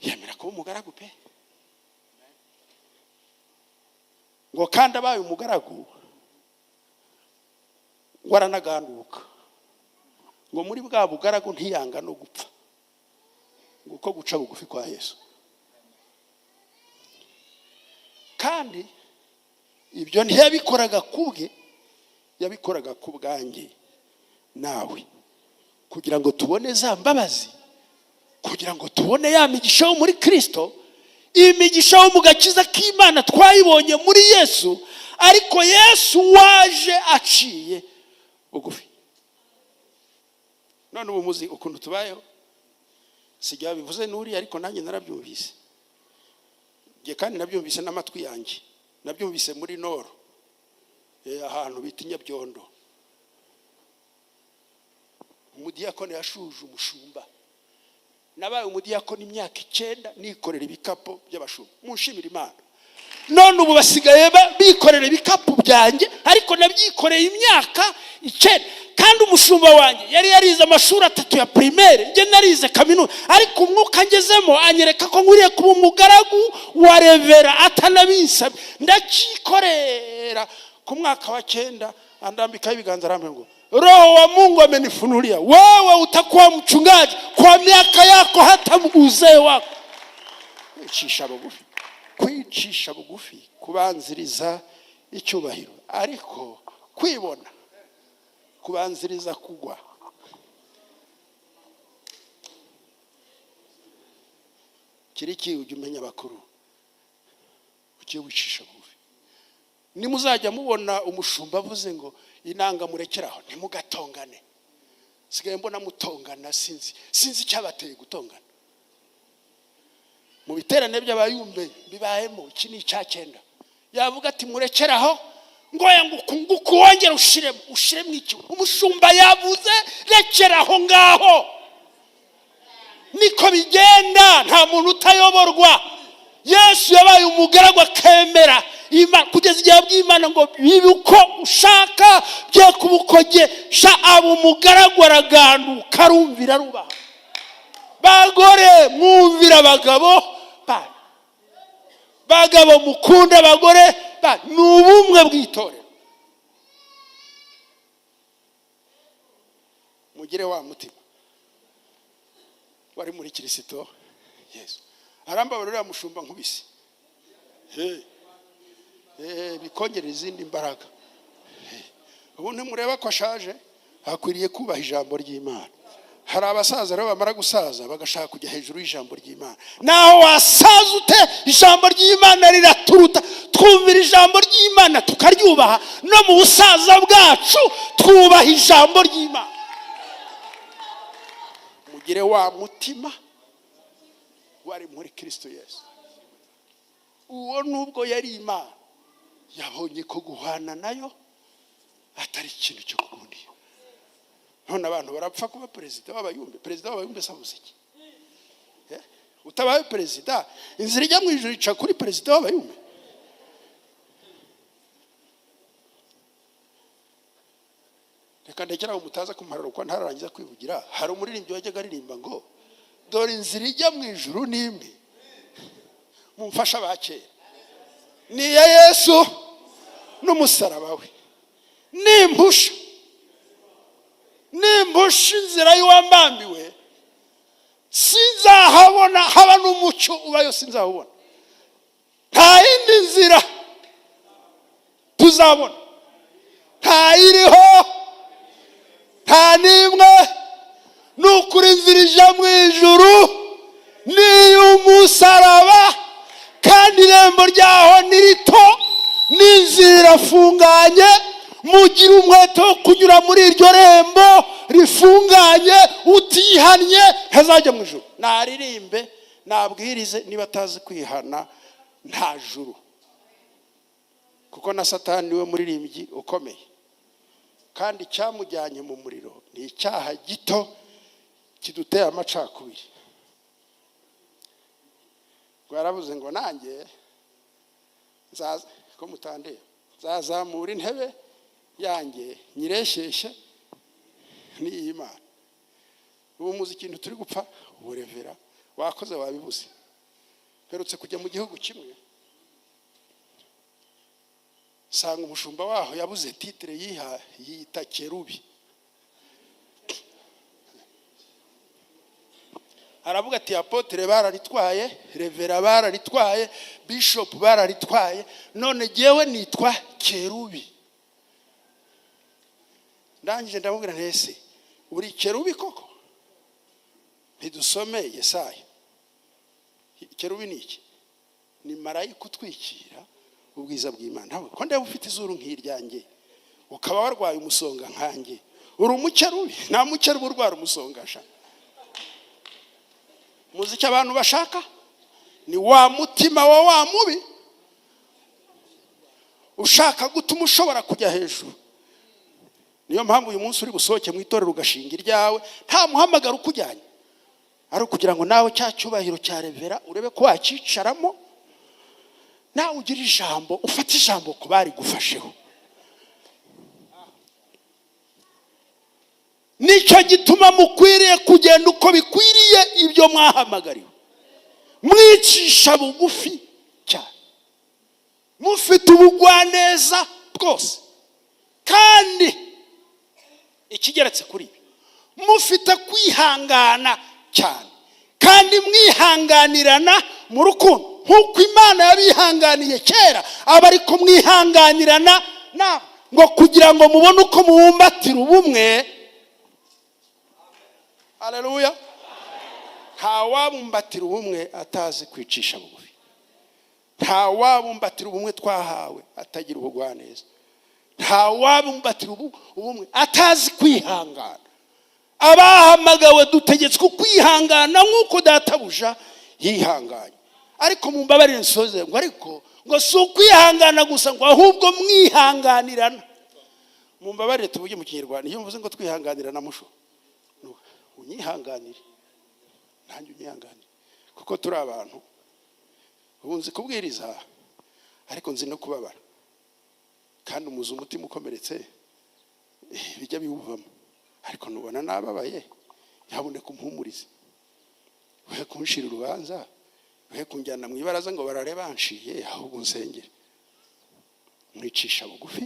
Yemera kuba umugaragu pe. Ngo kandi abaye umugaragu, ngo aranaganduka. Ngo muri bwa bugaragu ntiyanga no gupfa. Ngo uko guca bugufi kwa Yesu. Kandi ibyo ntiyabikoraga kubwe, yabikoraga ku bwanjye nawe, kugira ngo tubone za mbabazi, kugira ngo tubone ya migisha yo muri Kristo. Imigisha yo mu gakiza k'Imana twayibonye muri Yesu, ariko Yesu waje aciye bugufi. None ubu muzi ukuntu tubayeho, sijya bivuze n'uri, ariko nanjye narabyumvise. Ngiye kandi nabyumvise n'amatwi yanjye, nabyumvise muri Noro, ahantu bita Nyabyondo. Umudiyakoni yashuje umushumba. Nabaye umudiyakoni imyaka 9 nikorera ibikapo by'abashumba. Munshimira Imana. None ubu basigaye bikorera ibikapu byanjye, ariko nabyikoreye imyaka 9. Kandi umushumba wanjye yari yarize amashuri 3 ya primaire, nge narize kaminuza, ariko umwuka ngezemo anyereka ko nkuriye kuba umugaragu wa revera atanabinsabye. Ndakikorera ku mwaka wa 9, andambika ibiganza arambe ngo Roho wa Mungu amenifunulia wewe utakuwa mchungaji kwa miaka yako hata uzee wako. Kwicisha bugufi, kwicisha bugufi kubanziriza icyubahiro, ariko kwibona kubanziriza kugwa. Kiriki ujye umenya bakuru, ugiye wicisha bugufi. Nimuzajya mubona umushumba avuze ngo inanga murekeraho, ntimugatongane. Sigaye mbona mutongana, sinzi cyabateye gutongana. Mu biterane by'abayumbe bibahemo, iki ni icya 9. Yavuga ati murekeraho, ngoya ngukunguku wongera ushire mwiki. Umushumba yavuze rekeraho ngaho. Niko bigenda, nta muntu utayoborwa. Yesu yabaye umugaragu akemera Imana kugeza igihe bw'Imana ngo bibi uko ushaka bye kubukoge sha abo umugaragu araganduka, arumvira rubaha. Bagore mwumvira abagabo ba, bagabo mukunda abagore ba, n'ubumwe bw'itore. Mugire wa mutima wari muri Kristo Yesu. Arambabarira mushumba nkubisi. Bikongera izindi imbaraga. Ubu ntimureba ko ashaje, hakwiriye kubaha ijambo ry'Imana. Hari abasaza rero bamara gusaza bagashaka kujya hejuru y'ijambo ry'Imana. Naho wasaza ute, ijambo ry'Imana riraturuta. Twumvira ijambo ry'Imana tukaryubaha, no mu busaza bwacu twubaha ijambo ry'Imana. Mugire wa mutima wari muri Kristo Yesu. Uwo nubwo yari Imana, yabonye ko guhana nayo atari ikintu cyo kugundira. None abantu barapfa kuba perezida w'abayumbe. Perezida w'abayumbe savuze iki? Utabaye perezida, inzira ijya mu ijuru ica kuri perezida w'abayumbe. reka ndekera umutaza kumparara uko ntararangiza kwivugira. Hari umuririmbyi wajyaga aririmba ngo dore inzira ijya mu ijuru nimbi mumfasha bakera ni ya Yesu n'umusaraba we. Nimpusha inzira y'uwambambiwe sinzahabona, haba n'umucyo ubayo sinzabona. Nta yindi nzira tuzabona, nta iriho, nta n'imwe. Nukuri inzira ijya mu ijuru ni y'umusaraba, kandi irembo ryaho ni rito, n'inzira irafunganye. Mugire umwete wo kunyura muri iryo rembo rifunganye, utihannye ntazajya mu ijuru. Naririmbe nabwirize, niba atazi kwihana nta juru, kuko na Satani we muririmbyi ukomeye, kandi cyamujyanye mu muriro ni icyaha gito kiduteye amacakubiri. Gwaravuze ngo nanjye nzaza ko mutandeye, nzazamura intebe yanjye nyiresheshe ni Imana. Ubu muzi ikintu turi gupfa uburevera wakoze wabibuze. Perutse kujya mu gihugu kimwe, sanga umushumba waho yabuze titre yita kerubi. Aravuga ati apotre bararitwaye, revera bararitwaye, bishop bararitwaye, none jewe nitwa kerubi. Ndangije ndamubwira ntese uri kerubi koko? Ntidusome Yesaya. Kerubi ni iki? Ni marayika utwikira ubwiza bw'Imana. Ko ndeba ufite izuru nk'iryanjye, ukaba warwaye umusonga nkanjye, uri umukerubi? Nta mukerubi urwara umusongasha. Muzi icyo abantu bashaka? Ni wa mutima wa mubi ushaka gutuma ushobora kujya hejuru. Niyo mpamvu uyu munsi uri busohoke mu itorero ugashinga iryawe, nta muhamagaro ukujyanye, ari kugira ngo nawe cya cyubahiro cya revera urebe ko wacicaramo, nawe ugira ijambo, ufata ijambo ku bari gufasheho. Nicyo gituma mukwiriye kugenda uko bikwiriye ibyo mwahamagariwe, mwicisha bugufi cyane, mufite ubugwaneza bwose, kandi ikigeretse kuri mufite kwihangana cyane, kandi mwihanganirana mu rukundo nk'uko Imana yabihanganiye kera, aba ariko mwihanganirana na ngo kugira ngo mubone uko mubumbatira ubumwe. Haleluya. Nta wabumbatira ubumwe atazi kwicisha bugufi, nta wabumbatira ubumwe twahawe atagira ubugwaneza, nta wabumbatira ubumwe atazi kwihangana. Abahamagawe dutegetswe kwihangana nk'uko databuja yihanganye. Ariko mumbabarire nsoze ngo ariko ngo si ukwihangana gusa, ngo ahubwo mwihanganirana. Mumbabarire tuvuge mu Kinyarwanda, iyo mvuze ngo twihanganirana musho, unyihanganire nanjye unyihanganire, kuko turi abantu. Ubu nzi kubwiriza ariko nzi no kubabara, kandi umuzi umutima ukomeretse bijya biwuvamo. Ariko nubona nababaye, yaboneka umpumurize, we kunshira urubanza, we kunjyana mu ibaraza ngo barare banshiye, ahubwo nsengere. Mwicisha bugufi,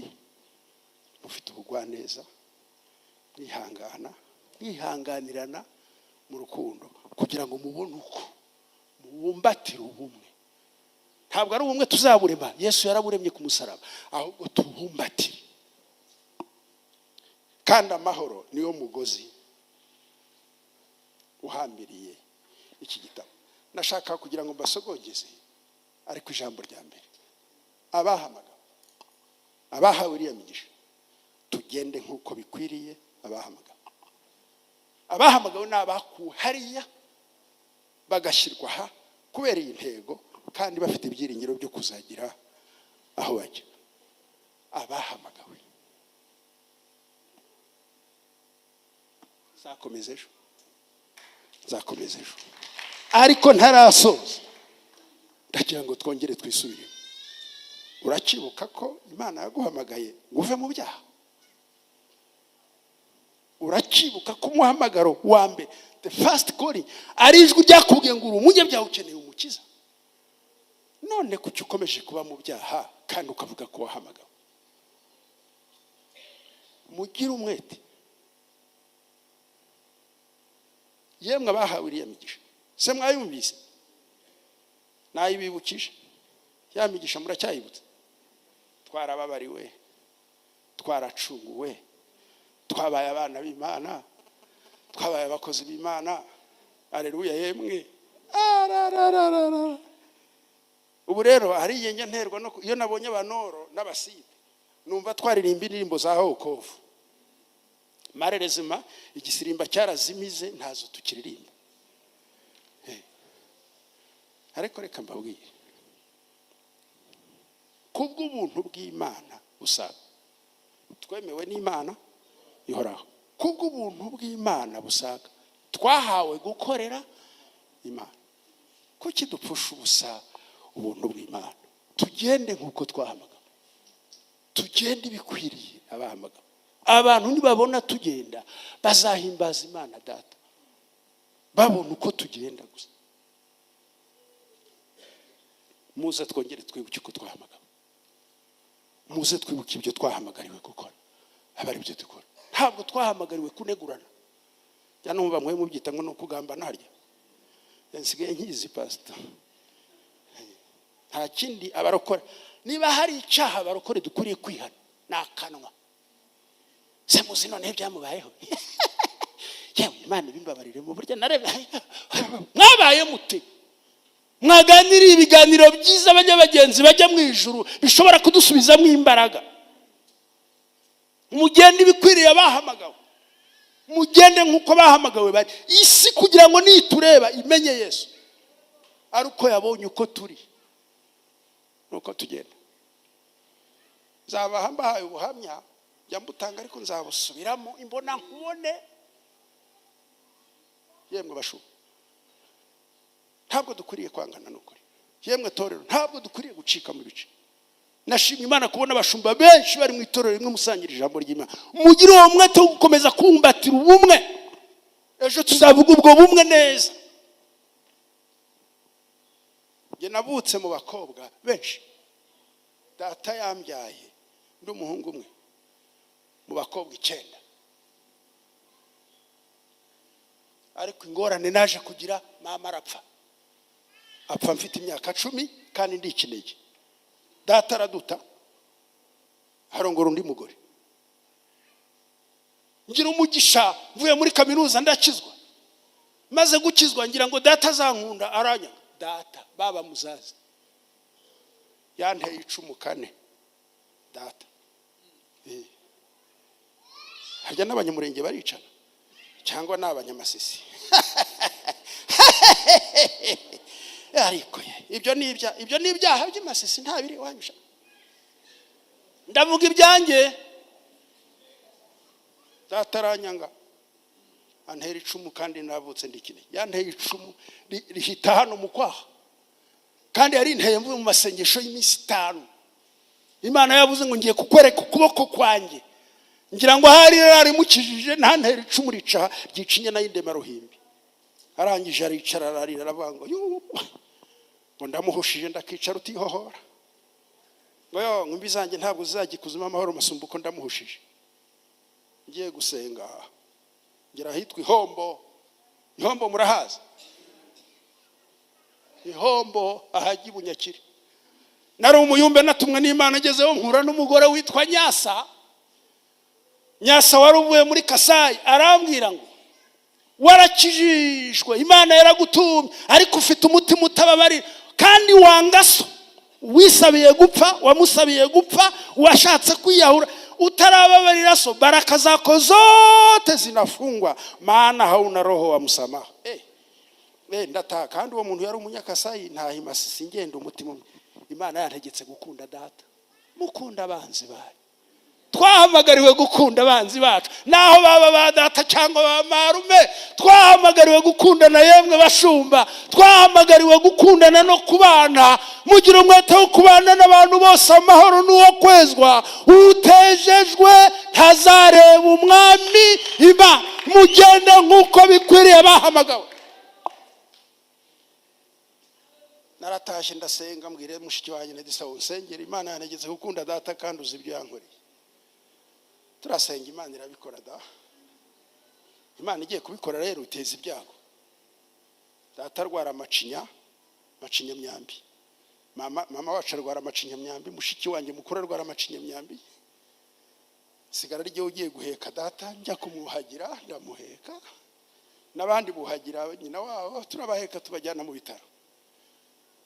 mufite ubugwaneza, mwihangana, mwihanganirana mu rukundo, kugira ngo mubone uko mubumbatira ubumwe. Ntabwo ari ubumwe tuzaburema, Yesu yaraburemye ku musaraba, ahubwo tubumbatire. Kandi amahoro niyo mugozi uhambiriye iki gitabo. Nashaka kugira ngo mbasogongeze, ariko ijambo rya mbere, abahawe iriya migisha, tugende nk'uko bikwiriye. Abahamagawe n'abakuwe hariya bagashyirwa aha kubera iyi ntego, kandi bafite ibyiringiro byo kuzagira aho bajya. Abahamagawe nzakomeza ejo, ariko ntarasoza. Ndagira ngo twongere twisubire. Urakibuka ko Imana yaguhamagaye ngo uve mu byaha? urakibuka ko umuhamagaro wa mbere, the first calling, ari ijwi ryakubwiye ngo uri umunyabyaha ukeneye umukiza. None kuki ukomeje kuba mu byaha kandi ukavuga ko wahamagawe? Mugire umwete. Yemwe abahawe iriya migisha, se mwayumvise? Nayibibukije ya migisha, muracyayibutse? Twarababariwe, twaracunguwe, twabaye abana b'Imana, twabaye abakozi b'Imana. Haleluya yemwe. Ubu rero hari yenge nterwa no iyo nabonye abanoro n'abaside, numva twaririmba indirimbo za Hokovu. Marerezima igisirimba cyarazimize, ntazo tukiririmba. Ariko reka mbabwire, kubw'ubuntu bw'Imana busaga, twemewe n'Imana ihoraho. Kubw'ubuntu bw'Imana busaga, twahawe gukorera Imana. Kuki dupfusha ubusa ubuntu bw'Imana? Tugende nk'uko twahamagawe, tugende bikwiriye abahamagawe. Abantu nibabona tugenda bazahimbaza Imana Data, babona uko tugenda gusa. Muze twongere twibuke uko twahamagawe, muze twibuke ibyo twahamagariwe gukora, aba ari byo dukora. Ntabwo twahamagariwe kunegurana. Numva mwe mubyita ngo no kugambana harya. Nsigaye nkizi pastor. Nta kindi abarokora, niba hari icyaha abarokore dukuriye kwihana nakanwa. Se muzi none byamubayeho. Yewe Imana ibimbabarire mu buryo narebe. Mwabaye mute? Mwaganiriye ibiganiro byiza abanyabagenzi bajya mu ijuru bishobora kudusubizamo imbaraga. Mugende bikwiriye abahamagawe, mugende nkuko bahamagawe bari. Isi kugira ngo nitureba imenye Yesu, ari uko yabonye uko turi nuko tugenda. Nzabaha mbahaye ubuhamya yambutanga, ariko nzabusubiramo imbona nkubone. Yemwe bashu, ntabwo dukwiriye kwangana n'ukuri. Yemwe torero, ntabwo dukwiriye gucika mu bice. Nashimye Imana kubona abashumba benshi bari mu itorero rimwe musangira ijambo ry'Imana. Mugire uwo mwete wo gukomeza kumbatira ubumwe. Ejo tuzavuga ubwo bumwe neza. Nge nabutse mu bakobwa benshi. Data yambyaye ndi umuhungu umwe mu bakobwa 9. Ariko ingorane naje kugira, mama arapfa. Apfa mfite imyaka 10 kandi ndi ikinege. Data araduta, harongora undi mugore. Ngira umugisha mvuye muri kaminuza ndakizwa. Maze gukizwa ngira ngo data azankunda, aranya. Data baba muzazi yanteye 14 data. Harya n'abanyamurenge baricana cyangwa n'abanyamasisi? Ariko ibyo ni ibyaha by'Imasisi, nta biri wanyusha. Ndavuga ibyanjye. Data aranyanga, antera 10 kandi navutse ndikine. Yanteye 10 rihita hano mu kwaha, kandi yari inteye mvuye mu masengesho y'imisi 5. Imana yavuze ngo ngiye kukwereka ukuboko kwanjye. Ngira ngo hari mukijije, ntantera 10 rica ryicinye na yindema ruhimbi. Arangije aricara ararira aravuga ngo ngo ndamuhushije ndakicara utihohora. Ngo yo ngumbi zanjye ntabwo zizagikuzuma amahoro masumbuko ndamuhushije. Ngiye gusenga ngira hitwa Ihombo. Ihombo murahaza? Ihombo ahaji Bunyakiri. Nari umuyumbe natumwe n'Imana, ngezeho nkura n'umugore witwa Nyasa. Nyasa waruvuye muri Kasayi, arambwira ngo warakijijwe, Imana yaragutumye, ariko ufite umutima utababari kandi wangaso. Wisabiye gupfa, wamusabiye gupfa, washatse kwiyahura, utarababarira so baraka zako zote zinafungwa, maana hauna roho wa msamaha. Ndata kandi uwo muntu yari umunyakasayi, nta Imasisi ngenda umutima. Imana yantegetse gukunda data, mukunda abanzi bayo. twahamagariwe gukunda abanzi bacu naho baba ba data cyangwa ba marume. Twahamagariwe gukundana yemwe bashumba, twahamagariwe gukundana no kubana. Mugira umwete wo kubana n'abantu bose amahoro n'uwo kwezwa. Utejejwe ntazareba umwami Imana. Mugende nk'uko bikwiriye bahamagawe. Naratashye ndasenga mbwire mushiki wanjye Nedisa usengera Imana yanegeze gukunda data kandi uzi ibyo yankoreye. Turasenga Imana irabikora da. Imana igiye kubikora rero uteza ibyago. Data arwara macinya myambi. Mama wacu arwara macinya myambi, mushiki wanjye mukuru arwara macinya myambi. Sigara ryo ugiye guheka data njya kumuhagira ndamuheka. Nabandi buhagira nyina wabo turabaheka tubajyana mu bitaro.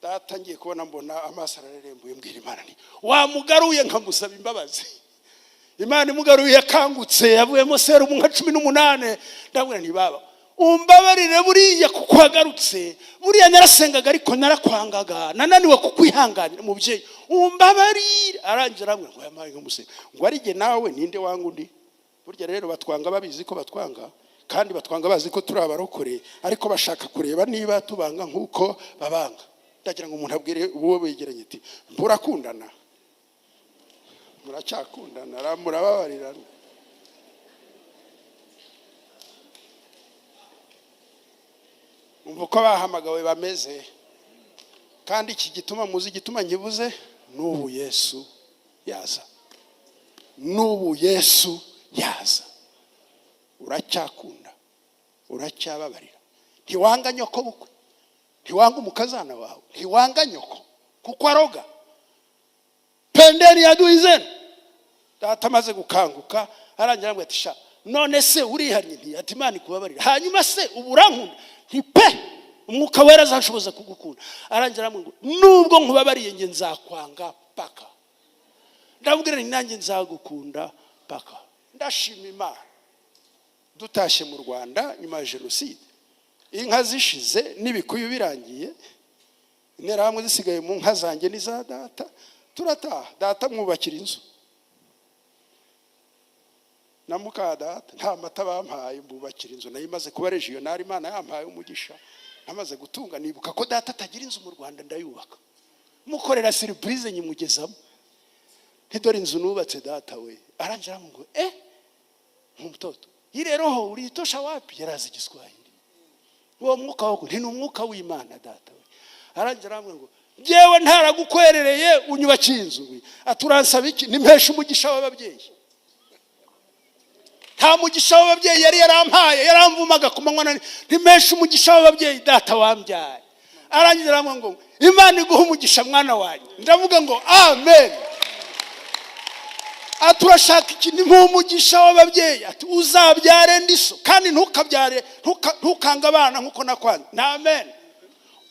Data ngiye kubona mbona amaso ararembuye mbwira Imana ni wamugaruye nkamusaba imbabazi. Imana imugaruye yakangutse yavuyemo serumu nka 18. Ndabwira nti baba umbabarire buriya kuko hagarutse buriya narasengaga ariko narakwangaga nananiwe kukwihanganira mubyeyi umbabarire. Arangira amwe ngo yamaye nk'umuse ngo arige nawe ninde wangu ndi. Burya rero batwanga babizi ko batwanga kandi batwanga bazi ko turi abarokore ariko bashaka kureba niba tubanga nkuko babanga. Ndagira ngo umuntu abwire uwo begeranye ati murakundana muracyakundana murababarirana. Umva ko bahamagawe bameze kandi iki gituma muzi gituma nyibuze n'ubu Yesu yaza. N'ubu Yesu yaza. Uracyakunda uracyababarira. Ntiwanga nyoko bukwe, ntiwanga umukazana wawe, ntiwanga nyoko kuko aroga. Pendeni yaduizeni. Data amaze gukanguka arangira ngo ati sha none se urihanye nti ati Imana ikubabarira. Hanyuma se uburankunda nti pe umwuka wera azashoboza kugukunda. Arangira ngo nubwo nkubabariye nge nzakwanga paka. Ndabwira ni nanjye nzagukunda paka. Ndashima Imana dutashe mu Rwanda nyuma ya jenoside. Inka zishize n'ibikuyu birangiye, intera hamwe zisigaye mu nka zanjye niza data. Turataha data mwubakira inzu na muka data nta mata bampaye mbubakira inzu nayo imaze kuba regional. Imana yampaye umugisha namaze gutunga nibuka ko data atagira inzu mu Rwanda ndayubaka mukorera surprise nyimugezamo ntidore inzu nubatse data we. Arangira ngo nk'umutoto yireroho uritosha wapi yarazi Igiswahili. Uwo mwuka wo nti n'umwuka w'Imana data we. Arangira ngo jewe ntaragukwerereye unyubakiye inzu. Aturansaba iki? Nimpesha umugisha w'ababyeyi. Nta mugisha w'ababyeyi yari yarampaye yaramvumaga kumanywa nimpesha umugisha w'ababyeyi data wambyaye. Arangira ngo Imana iguha umugisha mwana wanjye. Ndavuga ngo amen. Aturashaka iki? Ni nk'umugisha w'ababyeyi ati uzabyare ndiso kandi ntukabyare ntukanga abana nkuko nakwanze. Amen.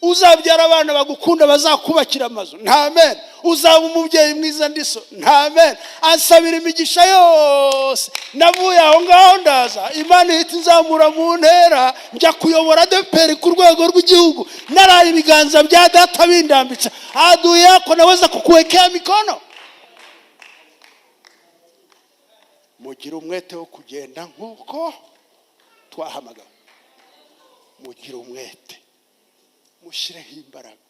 Uzabyara abana bagukunda bazakubakira amazu. Amen. Uzaba umubyeyi mwiza ndiso. Amen. Ansabira imigisha yose. Navuye aho ngaho ndaza Imana ihita nzamura mu ntera njya kuyobora ADEPR ku rwego rw'igihugu. Naraye ibiganza bya data bindambitse. Adui yako naweza kukuwekea mikono. Mugira umwete wo kugenda nkuko twahamagawe. Mugira umwete mushireho imbaraga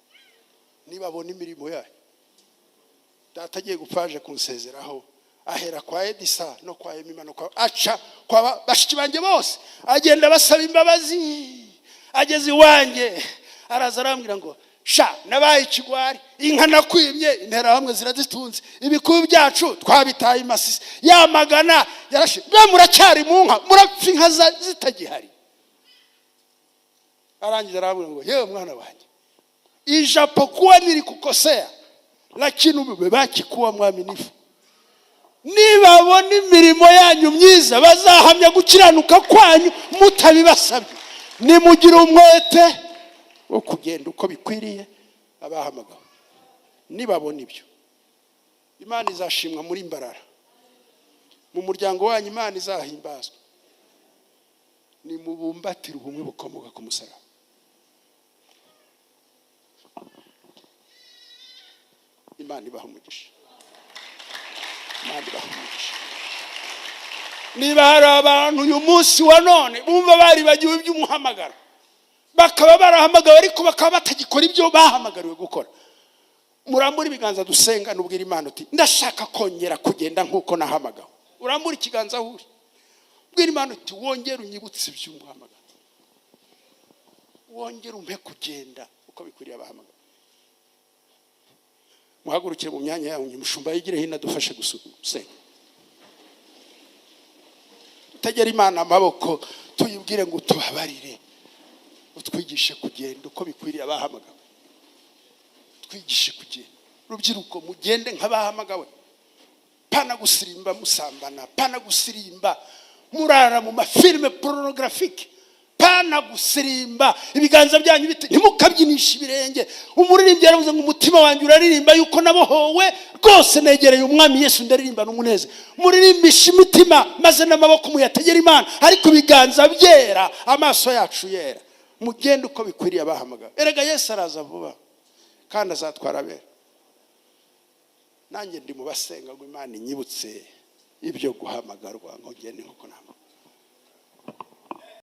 nibabona imirimo yayo. Data agiye gupfaje kunsezeraho ahera kwa Edisa no kwa Emima no kwa aca kwa bashiki banje bose agenda basaba imbabazi. Ageze iwanjye araza arambwira ngo sha nabaye ikigwari inka nakwimye intera hamwe zirazitunze ibikubi byacu twabitaye imasisi yamagana yarashe be muracyari mu nka murapfa inka zitagihari. Arangiza arambwira ngo yewe mwana wanjye ijapokuwa nilikukosea lakini umebaki kuwa mwaminifu. Nibabona imirimo yanyu myiza bazahamya gukiranuka kwanyu mutabibasabye. Nimugira umwete wo kugenda uko bikwiriye abahamagawe. Nibabona ibyo Imana izashimwa muri Mbarara. Mu muryango wanyu Imana izahimbazwa. Nimubumbatira ubumwe bukomoka ku musaraba. Imana ibaha umugisha. Imana ibaha umugisha. niba hari abantu uyu munsi wa none bumva bari bagiwe iby'umuhamagaro, bakaba barahamagawe ariko bakaba batagikora ibyo bahamagariwe gukora, murambura ibiganza dusenga nubwira Imana uti ndashaka kongera kugenda nkuko nahamagawe. Urambura ikiganza huri ubwira Imana uti wongere unyibutse iby'umuhamagaro, wongere umpe kugenda uko bikwiriye abahamagara. Muhagurukire mu myanya yanyu, umushumba yigire hino dufashe gusenga. Tutegera Imana amaboko tuyibwire ngo tubabarire, utwigishe kugenda uko bikwiriye abahamagawe, twigishe kugenda. Rubyiruko mugende nk'abahamagawe, pana gusirimba musambana, pana gusirimba murara mu mafilme pornographique, pana gusirimba ibiganza byanyu biti ntimukabyinisha ibirenge. Umuririmbyi yaravuze ngo umutima wanjye uraririmba yuko nabohowe rwose, negereye umwami Yesu ndaririmba n'umuneze. Muririmbisha imitima maze n'amaboko muyategera Imana, ariko ibiganza byera, amaso yacu yera. Mugende uko bikwiriye abahamagawe. Erega Yesu araza vuba kandi azatwara abera. Nanjye ndi mu basenga ngo Imana inyibutse ibyo guhamagarwa ngo ngende nkuko nahamagawe.